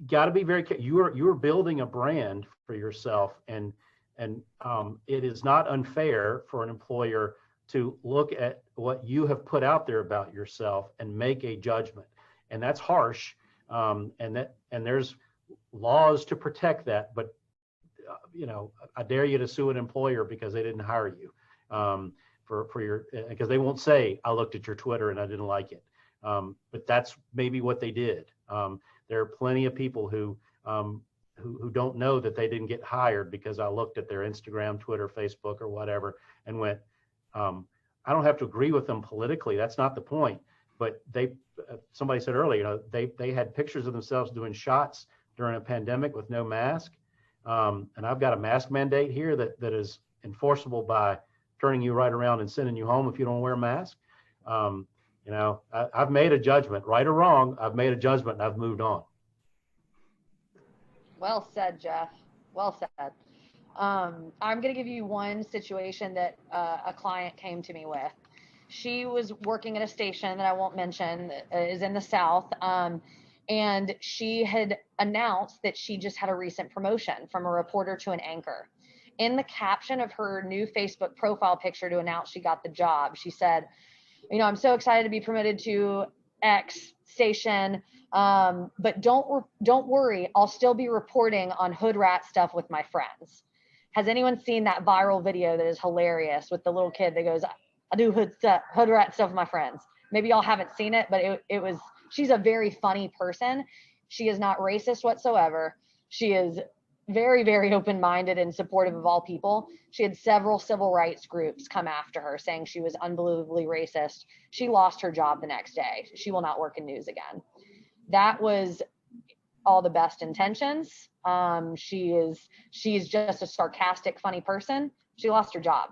Speaker 2: got to be very careful. You are building a brand for yourself, and it is not unfair for an employer to look at what you have put out there about yourself and make a judgment, and that's harsh. And there's laws to protect that, but I dare you to sue an employer because they didn't hire you for your, because they won't say I looked at your Twitter and I didn't like it, but that's maybe what they did. There are plenty of people who don't know that they didn't get hired because I looked at their Instagram, Twitter, Facebook, or whatever, and went, I don't have to agree with them politically. That's not the point. But somebody said earlier, they had pictures of themselves doing shots during a pandemic with no mask. And I've got a mask mandate here that is enforceable by turning you right around and sending you home if you don't wear a mask. I've made a judgment, right or wrong. I've made a judgment and I've moved on.
Speaker 4: Well said, Jeff. Well said. I'm going to give you one situation that a client came to me with. She was working at a station that I won't mention, is in the South. And she had announced that she just had a recent promotion from a reporter to an anchor. In the caption of her new Facebook profile picture to announce she got the job, she said, I'm so excited to be promoted to X station, but don't worry, I'll still be reporting on hood rat stuff with my friends. Has anyone seen that viral video that is hilarious with the little kid that goes, I do hood rat stuff with my friends? Maybe y'all haven't seen it, but she's a very funny person. She is not racist whatsoever. She is very, very open-minded and supportive of all people. She had several civil rights groups come after her saying she was unbelievably racist. She lost her job the next day. She will not work in news again. That was all the best intentions. She's just a sarcastic, funny person. She lost her job.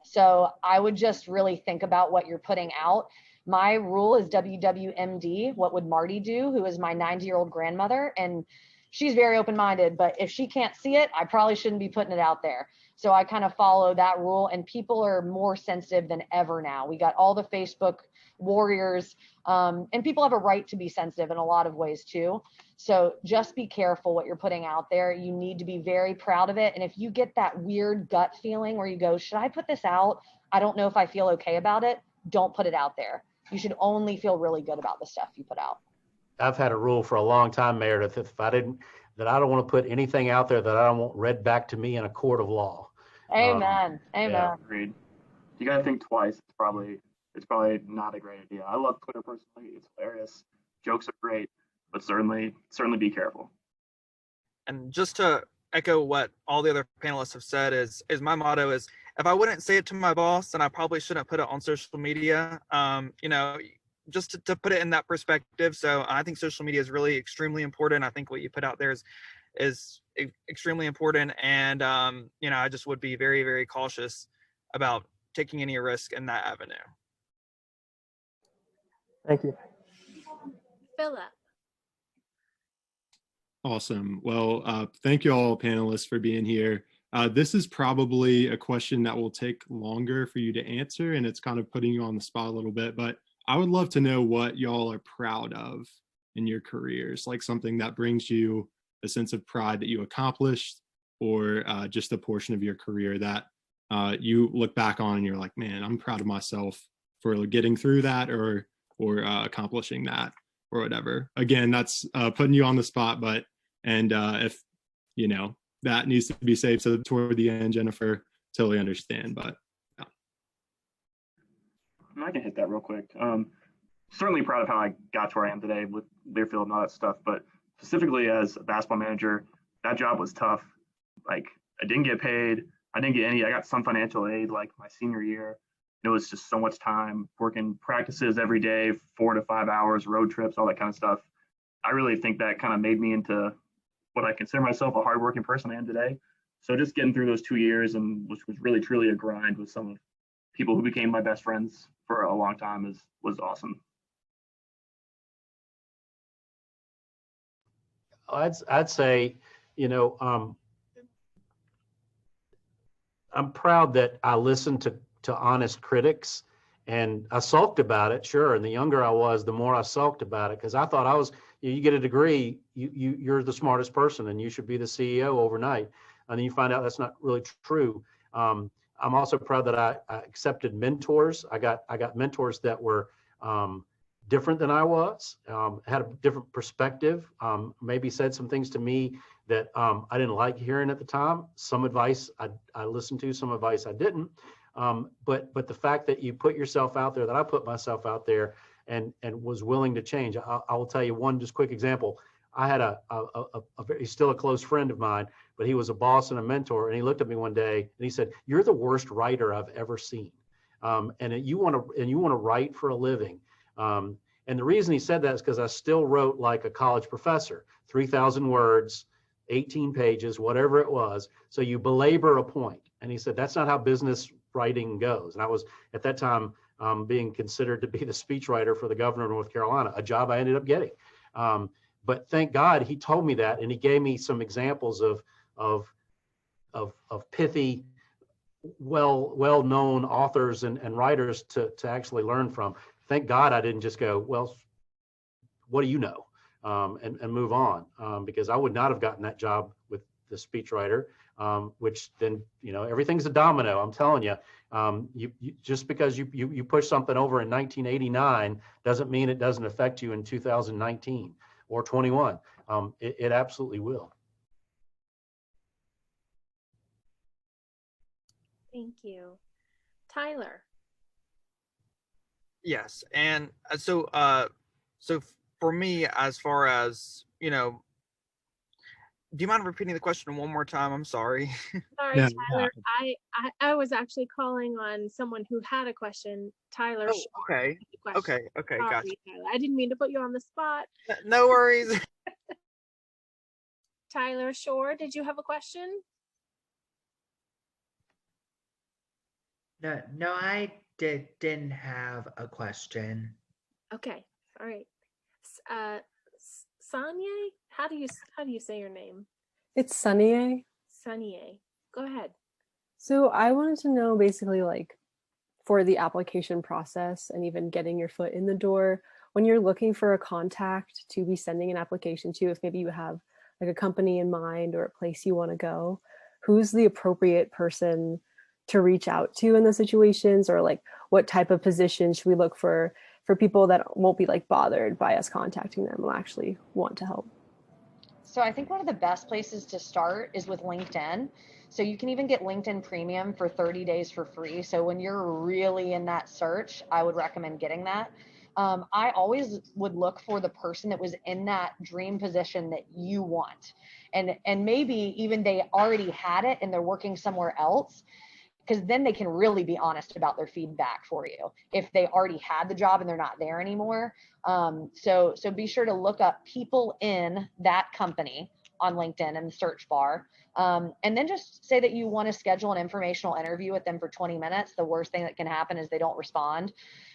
Speaker 4: So I would just really think about what you're putting out. My rule is WWMD. What would Marty do, who is my 90-year-old grandmother? And she's very open-minded, but if she can't see it, I probably shouldn't be putting it out there. So I kind of follow that rule, and people are more sensitive than ever now. We got all the Facebook warriors, and people have a right to be sensitive in a lot of ways too. So just be careful what you're putting out there. You need to be very proud of it. And if you get that weird gut feeling where you go, should I put this out? I don't know if I feel okay about it. Don't put it out there. You should only feel really good about the stuff you put out.
Speaker 2: I've had a rule for a long time, Meredith, that I don't want to put anything out there that I don't want read back to me in a court of law.
Speaker 4: Amen. Amen.
Speaker 2: Yeah.
Speaker 3: Agreed. You got to think twice. It's probably not a great idea. I love Twitter personally. It's hilarious. Jokes are great, but certainly be careful.
Speaker 6: And just to echo what all the other panelists have said is my motto is, if I wouldn't say it to my boss, then I probably shouldn't put it on social media. Just to put it in that perspective. So I think social media is really extremely important. I think what you put out there is extremely important. And, I just would be very, very cautious about taking any risk in that avenue.
Speaker 8: Thank you.
Speaker 1: Philip.
Speaker 9: Awesome. Well, thank you all panelists for being here. This is probably a question that will take longer for you to answer, and it's kind of putting you on the spot a little bit, but I would love to know what y'all are proud of in your careers, like something that brings you a sense of pride that you accomplished, or just a portion of your career that you look back on and you're like, man, I'm proud of myself for getting through that or accomplishing that or whatever. Again, that's putting you on the spot, but if that needs to be saved so toward the end, Jennifer, totally understand, but yeah.
Speaker 3: I can hit that real quick. Certainly proud of how I got to where I am today with Learfield and all that stuff, but specifically as a basketball manager, that job was tough. Like, I didn't get paid. I didn't get any. I got some financial aid like my senior year. It was just so much time working practices every day, 4 to 5 hours, road trips, all that kind of stuff. I really think that kind of made me into what I consider myself a hardworking person I am today. So just getting through those 2 years, and which was really truly a grind with some of people who became my best friends for a long time, was awesome.
Speaker 2: I'd say, I'm proud that I listened to honest critics, and I sulked about it, sure. And the younger I was, the more I sulked about it, because I thought you get a degree, you're the smartest person and you should be the CEO overnight. And then you find out that's not really true. I'm also proud that I accepted mentors. I got mentors that were different than I was, had a different perspective, maybe said some things to me that I didn't like hearing at the time. Some advice I listened to, some advice I didn't. But the fact that you put yourself out there, that I put myself out there and was willing to change. I will tell you one just quick example. I had he's still a close friend of mine, but he was a boss and a mentor. And he looked at me one day and he said, "You're the worst writer I've ever seen. And you want to write for a living." And the reason he said that is because I still wrote like a college professor, 3,000 words, 18 pages, whatever it was. So you belabor a point. And he said, that's not how business writing goes. And I was at that time being considered to be the speechwriter for the governor of North Carolina, a job I ended up getting. But thank God he told me that, and he gave me some examples of pithy, well-known authors and writers to actually learn from. Thank God I didn't just go, well, what do you know? And move on, because I would not have gotten that job with the speechwriter, which then, everything's a domino. I'm telling you, you just because you push something over in 1989 doesn't mean it doesn't affect you in 2019 or 21. It absolutely will.
Speaker 1: Thank you. Tyler.
Speaker 6: Yes, and so for me, as far as do you mind repeating the question one more time? I'm sorry.
Speaker 1: Sorry,
Speaker 9: Yeah.
Speaker 1: Tyler. I was actually calling on someone who had a question. Tyler.
Speaker 6: Oh, okay. Okay,
Speaker 1: Sorry,
Speaker 6: gotcha.
Speaker 1: Tyler. I didn't mean to put you on the spot.
Speaker 6: No worries.
Speaker 1: Tyler Shore, did you have a question?
Speaker 10: No, I didn't have a question.
Speaker 1: Okay, all right. Sanye, how do you say your name?
Speaker 11: It's Sunny.
Speaker 1: Sanye, go ahead.
Speaker 11: So I wanted to know basically like for the application process and even getting your foot in the door, when you're looking for a contact to be sending an application to, if maybe you have like a company in mind or a place you want to go, who's the appropriate person to reach out to in those situations, or like what type of position should we look for people that won't be like bothered by us contacting them, will actually want to help?
Speaker 4: So I think one of the best places to start is with LinkedIn. So you can even get LinkedIn Premium for 30 days for free. So when you're really in that search, I would recommend getting that. I always would look for the person that was in that dream position that you want. And maybe even they already had it and they're working somewhere else, because then they can really be honest about their feedback for you if they already had the job and they're not there anymore. So be sure to look up people in that company on LinkedIn in the search bar. And then just say that you want to schedule an informational interview with them for 20 minutes. The worst thing that can happen is they don't respond.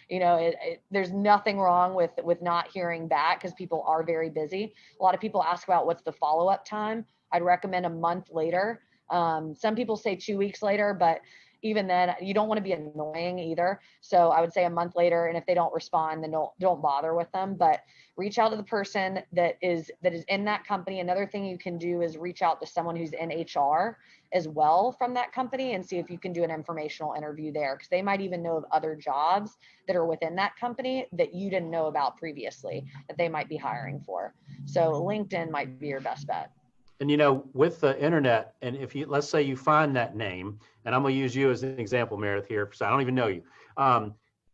Speaker 4: There's nothing wrong with not hearing back, because people are very busy. A lot of people ask about what's the follow-up time. I'd recommend a month later. Some people say 2 weeks later, but even then you don't want to be annoying either. So I would say a month later, and if they don't respond, then don't bother with them, but reach out to the person that is in that company. Another thing you can do is reach out to someone who's in HR as well from that company and see if you can do an informational interview there, because they might even know of other jobs that are within that company that you didn't know about previously that they might be hiring for. So LinkedIn might be your best bet.
Speaker 2: And with the internet, and if you, let's say you find that name, and I'm going to use you as an example, Meredith, here, because I don't even know you.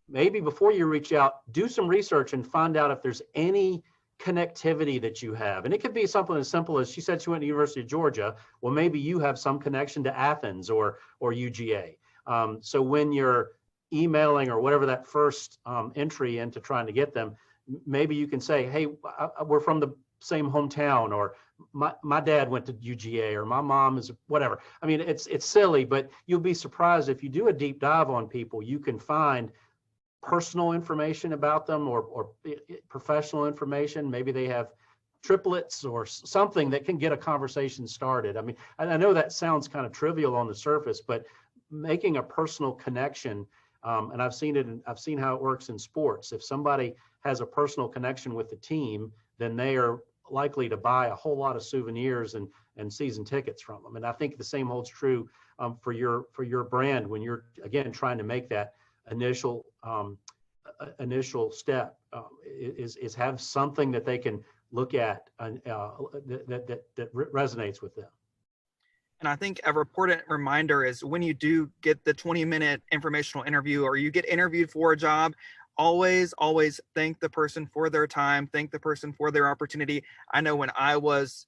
Speaker 2: Maybe before you reach out, do some research and find out if there's any connectivity that you have. And it could be something as simple as, she said she went to University of Georgia. Well, maybe you have some connection to Athens or UGA. So when you're emailing or whatever that first entry into trying to get them, maybe you can say, hey, we're from the same hometown, or my dad went to UGA, or my mom is whatever. I mean, it's silly, but you'll be surprised if you do a deep dive on people, you can find personal information about them or professional information. Maybe they have triplets or something that can get a conversation started. I mean, I know that sounds kind of trivial on the surface, but making a personal connection, and I've seen it, and I've seen how it works in sports. If somebody has a personal connection with the team, then they are likely to buy a whole lot of souvenirs and season tickets from them. And I think the same holds true for your brand when you're, again, trying to make that initial step, is have something that they can look at that resonates with them.
Speaker 6: And I think a important reminder is when you do get the 20-minute informational interview, or you get interviewed for a job, always thank the person for their time, thank the person for their opportunity. I know when I was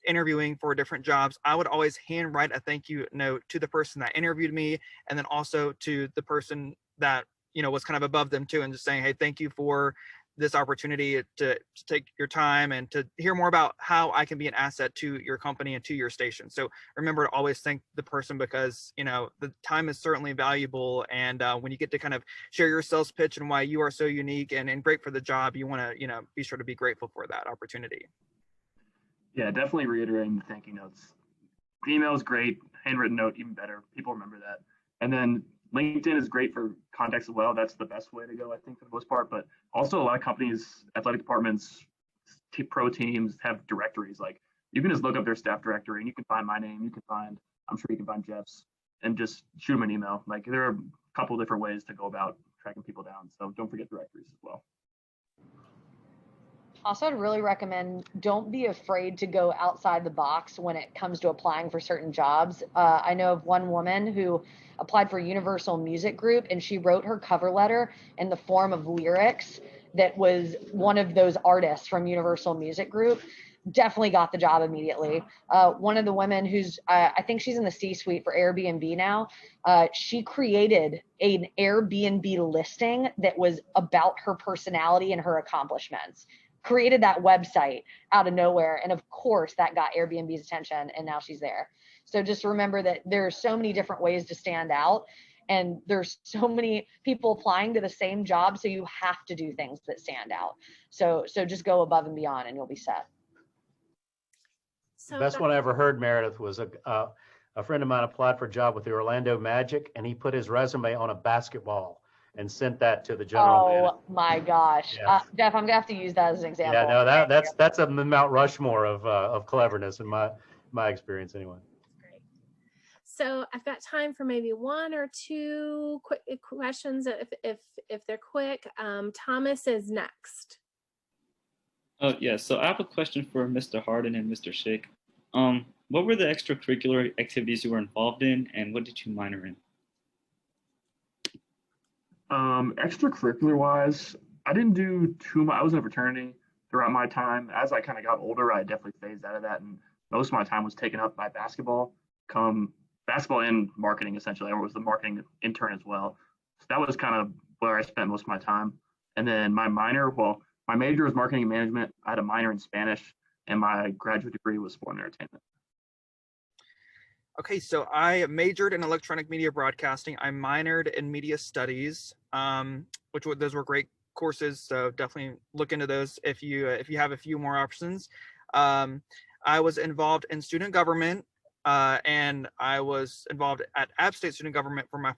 Speaker 6: interviewing for different jobs, I would always handwrite a thank you note to the person that interviewed me, and then also to the person that was kind of above them too, and just saying, hey, thank you for this opportunity to take your time and to hear more about how I can be an asset to your company and to your station. So remember to always thank the person, because the time is certainly valuable, and when you get to kind of share your sales pitch and why you are so unique and great for the job, you want to be sure to be grateful for that opportunity.
Speaker 3: Yeah, definitely reiterating the thank you notes. The email is great, handwritten note even better. People remember that. And then LinkedIn is great for contacts as well. That's the best way to go, I think, for the most part. But also a lot of companies, athletic departments, pro teams have directories. Like, you can just look up their staff directory and you can find my name. I'm sure you can find Jeff's, and just shoot them an email. Like, there are a couple different ways to go about tracking people down. So don't forget directories as well.
Speaker 4: Also, I'd really recommend, don't be afraid to go outside the box when it comes to applying for certain jobs. I know of one woman who applied for Universal Music Group, and she wrote her cover letter in the form of lyrics that was one of those artists from Universal Music Group. Definitely got the job immediately. One of the women who's, I think she's in the C-suite for Airbnb now, she created an Airbnb listing that was about her personality and her accomplishments. created that website out of nowhere. And of course that got Airbnb's attention, and now she's there. So just remember that there's so many different ways to stand out, and there's so many people applying to the same job. So you have to do things that stand out. So just go above and beyond and you'll be set.
Speaker 2: The best one I ever heard, Meredith, was a friend of mine applied for a job with the Orlando Magic, and he put his resume on a basketball and sent that to the general manager.
Speaker 4: Oh my gosh.
Speaker 2: Yeah.
Speaker 4: Jeff, I'm gonna have to use that as an example.
Speaker 2: Yeah, no, that's a Mount Rushmore of cleverness in my experience anyway.
Speaker 1: Great. So I've got time for maybe one or two quick questions if they're quick. Thomas is next.
Speaker 12: Oh, yeah. So I have a question for Mr. Harden and Mr. Schick. What were the extracurricular activities you were involved in, and what did you minor in?
Speaker 3: Extracurricular wise, I didn't do too much. I was in a fraternity throughout my time. As I kind of got older, I definitely phased out of that, and most of my time was taken up by basketball. Basketball and marketing, essentially. I was the marketing intern as well. So that was kind of where I spent most of my time. And then my major was marketing and management. I had a minor in Spanish, and my graduate degree was sport and entertainment.
Speaker 6: Okay, so I majored in electronic media broadcasting. I minored in media studies, those were great courses. So definitely look into those if you have a few more options. I was involved in student government, and I was involved at App State student government for my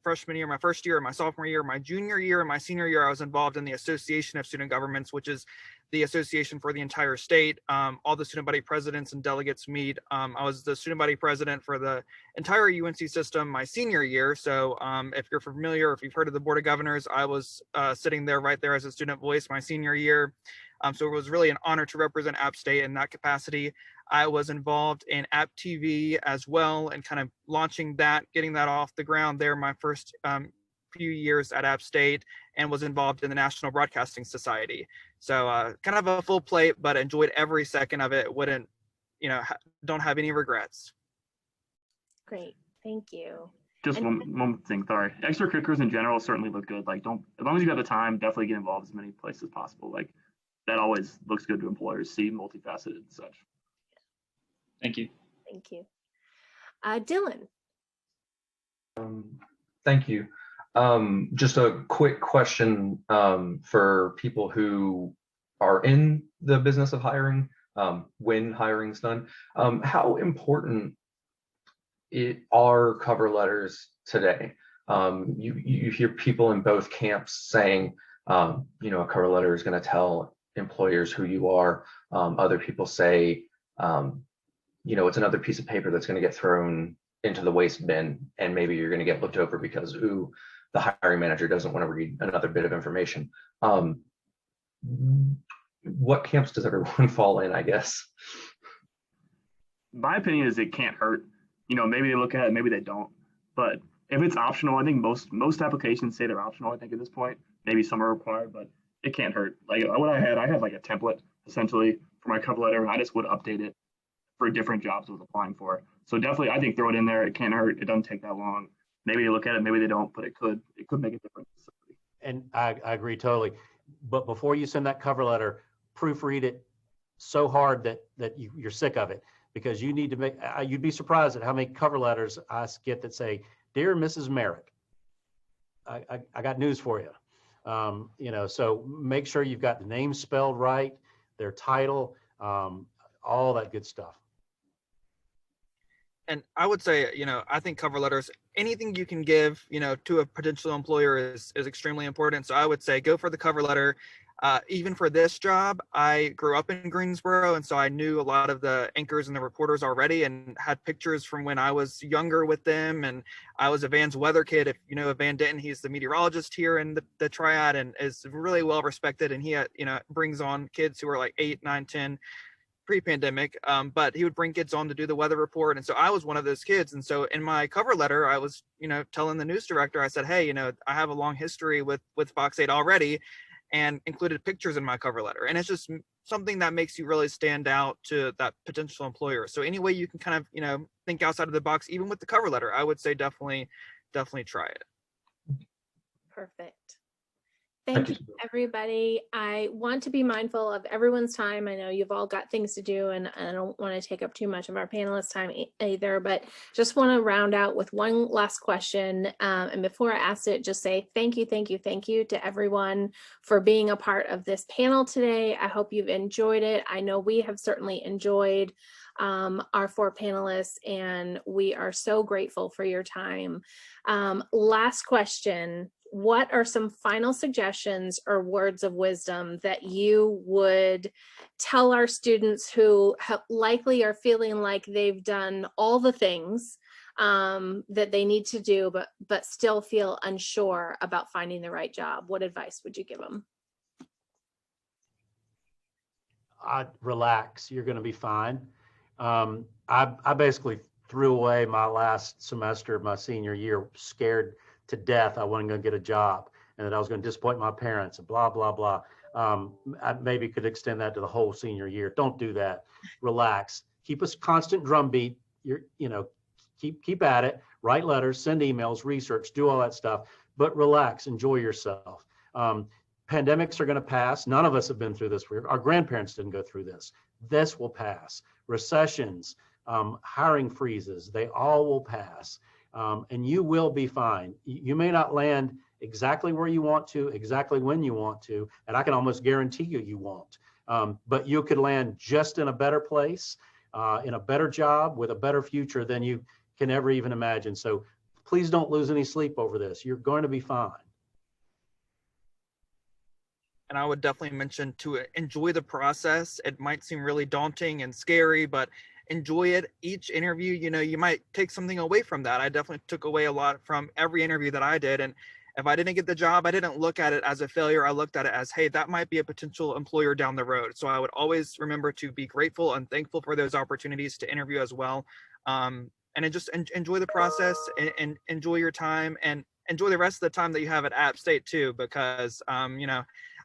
Speaker 6: freshman year, my first year, my sophomore year, my junior year, and my senior year. I was involved in the Association of Student Governments, which is the association for the entire state. All the student body presidents and delegates meet. I was the student body president for the entire UNC system my senior year. So if you're familiar, if you've heard of the Board of Governors, I was sitting there right there as a student voice my senior year. So it was really an honor to represent App State in that capacity. I was involved in App TV as well, and kind of launching that, getting that off the ground there my first few years at App State, and was involved in the National Broadcasting Society. So kind of a full plate, but enjoyed every second of it. Don't have any regrets.
Speaker 1: Great, thank you.
Speaker 3: Just one thing, sorry. Extracurriculars in general certainly look good. Like, as long as you have the time, definitely get involved as many places as possible. Like, that always looks good to employers, see multifaceted and such.
Speaker 12: Thank you.
Speaker 1: Thank you. Dylan.
Speaker 13: Thank you. Just a quick question for people who are in the business of hiring, when hiring's done. How important are cover letters today? You hear people in both camps saying, a cover letter is going to tell employers who you are. Other people say, it's another piece of paper that's going to get thrown into the waste bin, and maybe you're going to get looked over because, the hiring manager doesn't want to read another bit of information. What camps does everyone fall in, I guess?
Speaker 3: My opinion is it can't hurt. Maybe they look at it, maybe they don't. But if it's optional, I think most applications say they're optional, I think, at this point. Maybe some are required, but it can't hurt. Like what I had like a template essentially for my cover letter, and I just would update it for different jobs I was applying for. So definitely, I think throw it in there. It can't hurt. It doesn't take that long. Maybe they look at it, maybe they don't, but it could make a difference.
Speaker 2: And I agree totally. But before you send that cover letter, proofread it so hard that you're sick of it, because you need to make. You'd be surprised at how many cover letters I get that say, "Dear Mrs. Merritt, I got news for you." So make sure you've got the name spelled right, their title, all that good stuff.
Speaker 6: And I would say, I think cover letters, anything you can give, to a potential employer is extremely important. So I would say go for the cover letter. Even for this job, I grew up in Greensboro, and so I knew a lot of the anchors and the reporters already, and had pictures from when I was younger with them. And I was a Van's weather kid. If you know Van Denton, he's the meteorologist here in the Triad, and is really well respected. And he, brings on kids who are like 8, 9, 10. Pre-pandemic, but he would bring kids on to do the weather report. And so I was one of those kids. And so in my cover letter, I was, telling the news director, I said, hey, I have a long history with Fox 8 already, and included pictures in my cover letter. And it's just something that makes you really stand out to that potential employer. So any way you can kind of, think outside of the box, even with the cover letter, I would say definitely try it.
Speaker 1: Perfect. Thank you, everybody. I want to be mindful of everyone's time. I know you've all got things to do, and I don't want to take up too much of our panelists' time either, but just want to round out with one last question. And before I ask it, just say thank you, thank you, thank you to everyone for being a part of this panel today. I hope you've enjoyed it. I know we have certainly enjoyed our 4 panelists, and we are so grateful for your time. Last question. What are some final suggestions or words of wisdom that you would tell our students who likely are feeling like they've done all the things that they need to do, but still feel unsure about finding the right job? What advice would you give them?
Speaker 2: Relax. You're going to be fine. I basically threw away my last semester of my senior year, scared to death I wasn't going to get a job and that I was going to disappoint my parents and blah, blah, blah. I maybe could extend that to the whole senior year. Don't do that. Relax. Keep a constant drumbeat. Keep at it. Write letters, send emails, research, do all that stuff, but relax, enjoy yourself. Pandemics are going to pass. None of us have been through this. Our grandparents didn't go through this. This will pass. Recessions, hiring freezes, they all will pass. And you will be fine. You may not land exactly where you want to, exactly when you want to, and I can almost guarantee you won't. But you could land just in a better place, in a better job, with a better future than you can ever even imagine. So please don't lose any sleep over this. You're going to be fine.
Speaker 6: And I would definitely mention to enjoy the process. It might seem really daunting and scary, but enjoy it. Each interview, you might take something away from that. I definitely took away a lot from every interview that I did. And if I didn't get the job, I didn't look at it as a failure. I looked at it as, hey, that might be a potential employer down the road. So I would always remember to be grateful and thankful for those opportunities to interview as well. And just enjoy the process and enjoy your time, and enjoy the rest of the time that you have at App State too, because,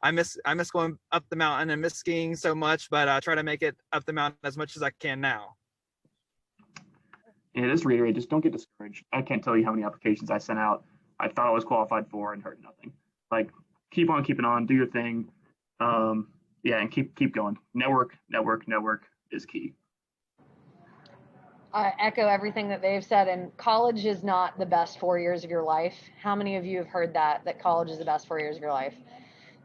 Speaker 6: I miss going up the mountain and miss skiing so much, but I try to make it up the mountain as much as I can now.
Speaker 3: Yeah, just reiterate, just don't get discouraged. I can't tell you how many applications I sent out I thought I was qualified for and heard nothing. Like, keep on keeping on, do your thing. And keep going. Network is key.
Speaker 4: I echo everything that they've said, and college is not the best 4 years of your life. How many of you have heard that college is the best 4 years of your life?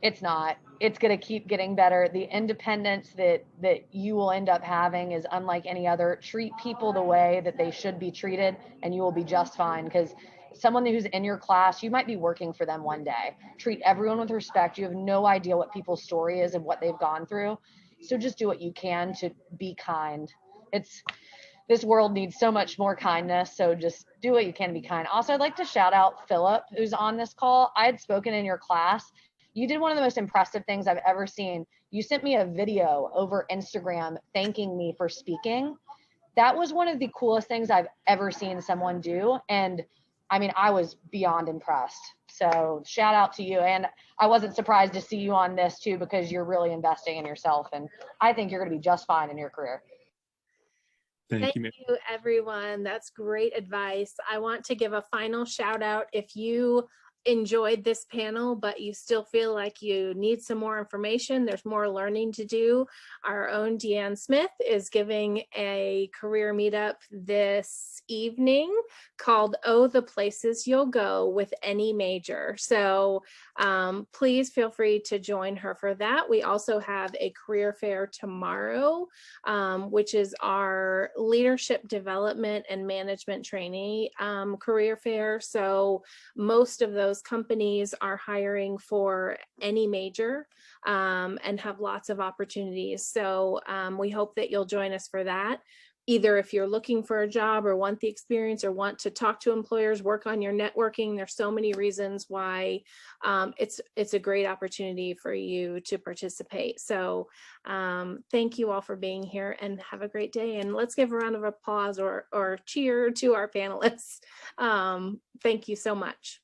Speaker 4: It's not. It's going to keep getting better. The independence that you will end up having is unlike any other. Treat people the way that they should be treated, and you will be just fine. Because someone who's in your class, you might be working for them one day. Treat everyone with respect. You have no idea what people's story is and what they've gone through. So just do what you can to be kind. This world needs so much more kindness. So just do what you can to be kind. Also, I'd like to shout out Philip, who's on this call. I had spoken in your class. You did one of the most impressive things I've ever seen. You sent me a video over Instagram thanking me for speaking. That was one of the coolest things I've ever seen someone do. And I mean, I was beyond impressed. So shout out to you. And I wasn't surprised to see you on this too, because you're really investing in yourself. And I think you're going to be just fine in your career.
Speaker 1: Thank you, everyone. That's great advice. I want to give a final shout out. If you enjoyed this panel, but you still feel like you need some more information, there's more learning to do, our own Deanne Smith is giving a career meetup this evening called Oh, the Places You'll Go with Any Major. So please feel free to join her for that. We also have a career fair tomorrow, which is our leadership development and management trainee career fair. So most of those companies are hiring for any major and have lots of opportunities. So we hope that you'll join us for that. Either if you're looking for a job or want the experience or want to talk to employers, work on your networking. There's so many reasons why it's a great opportunity for you to participate. So thank you all for being here and have a great day. And let's give a round of applause or cheer to our panelists. Thank you so much.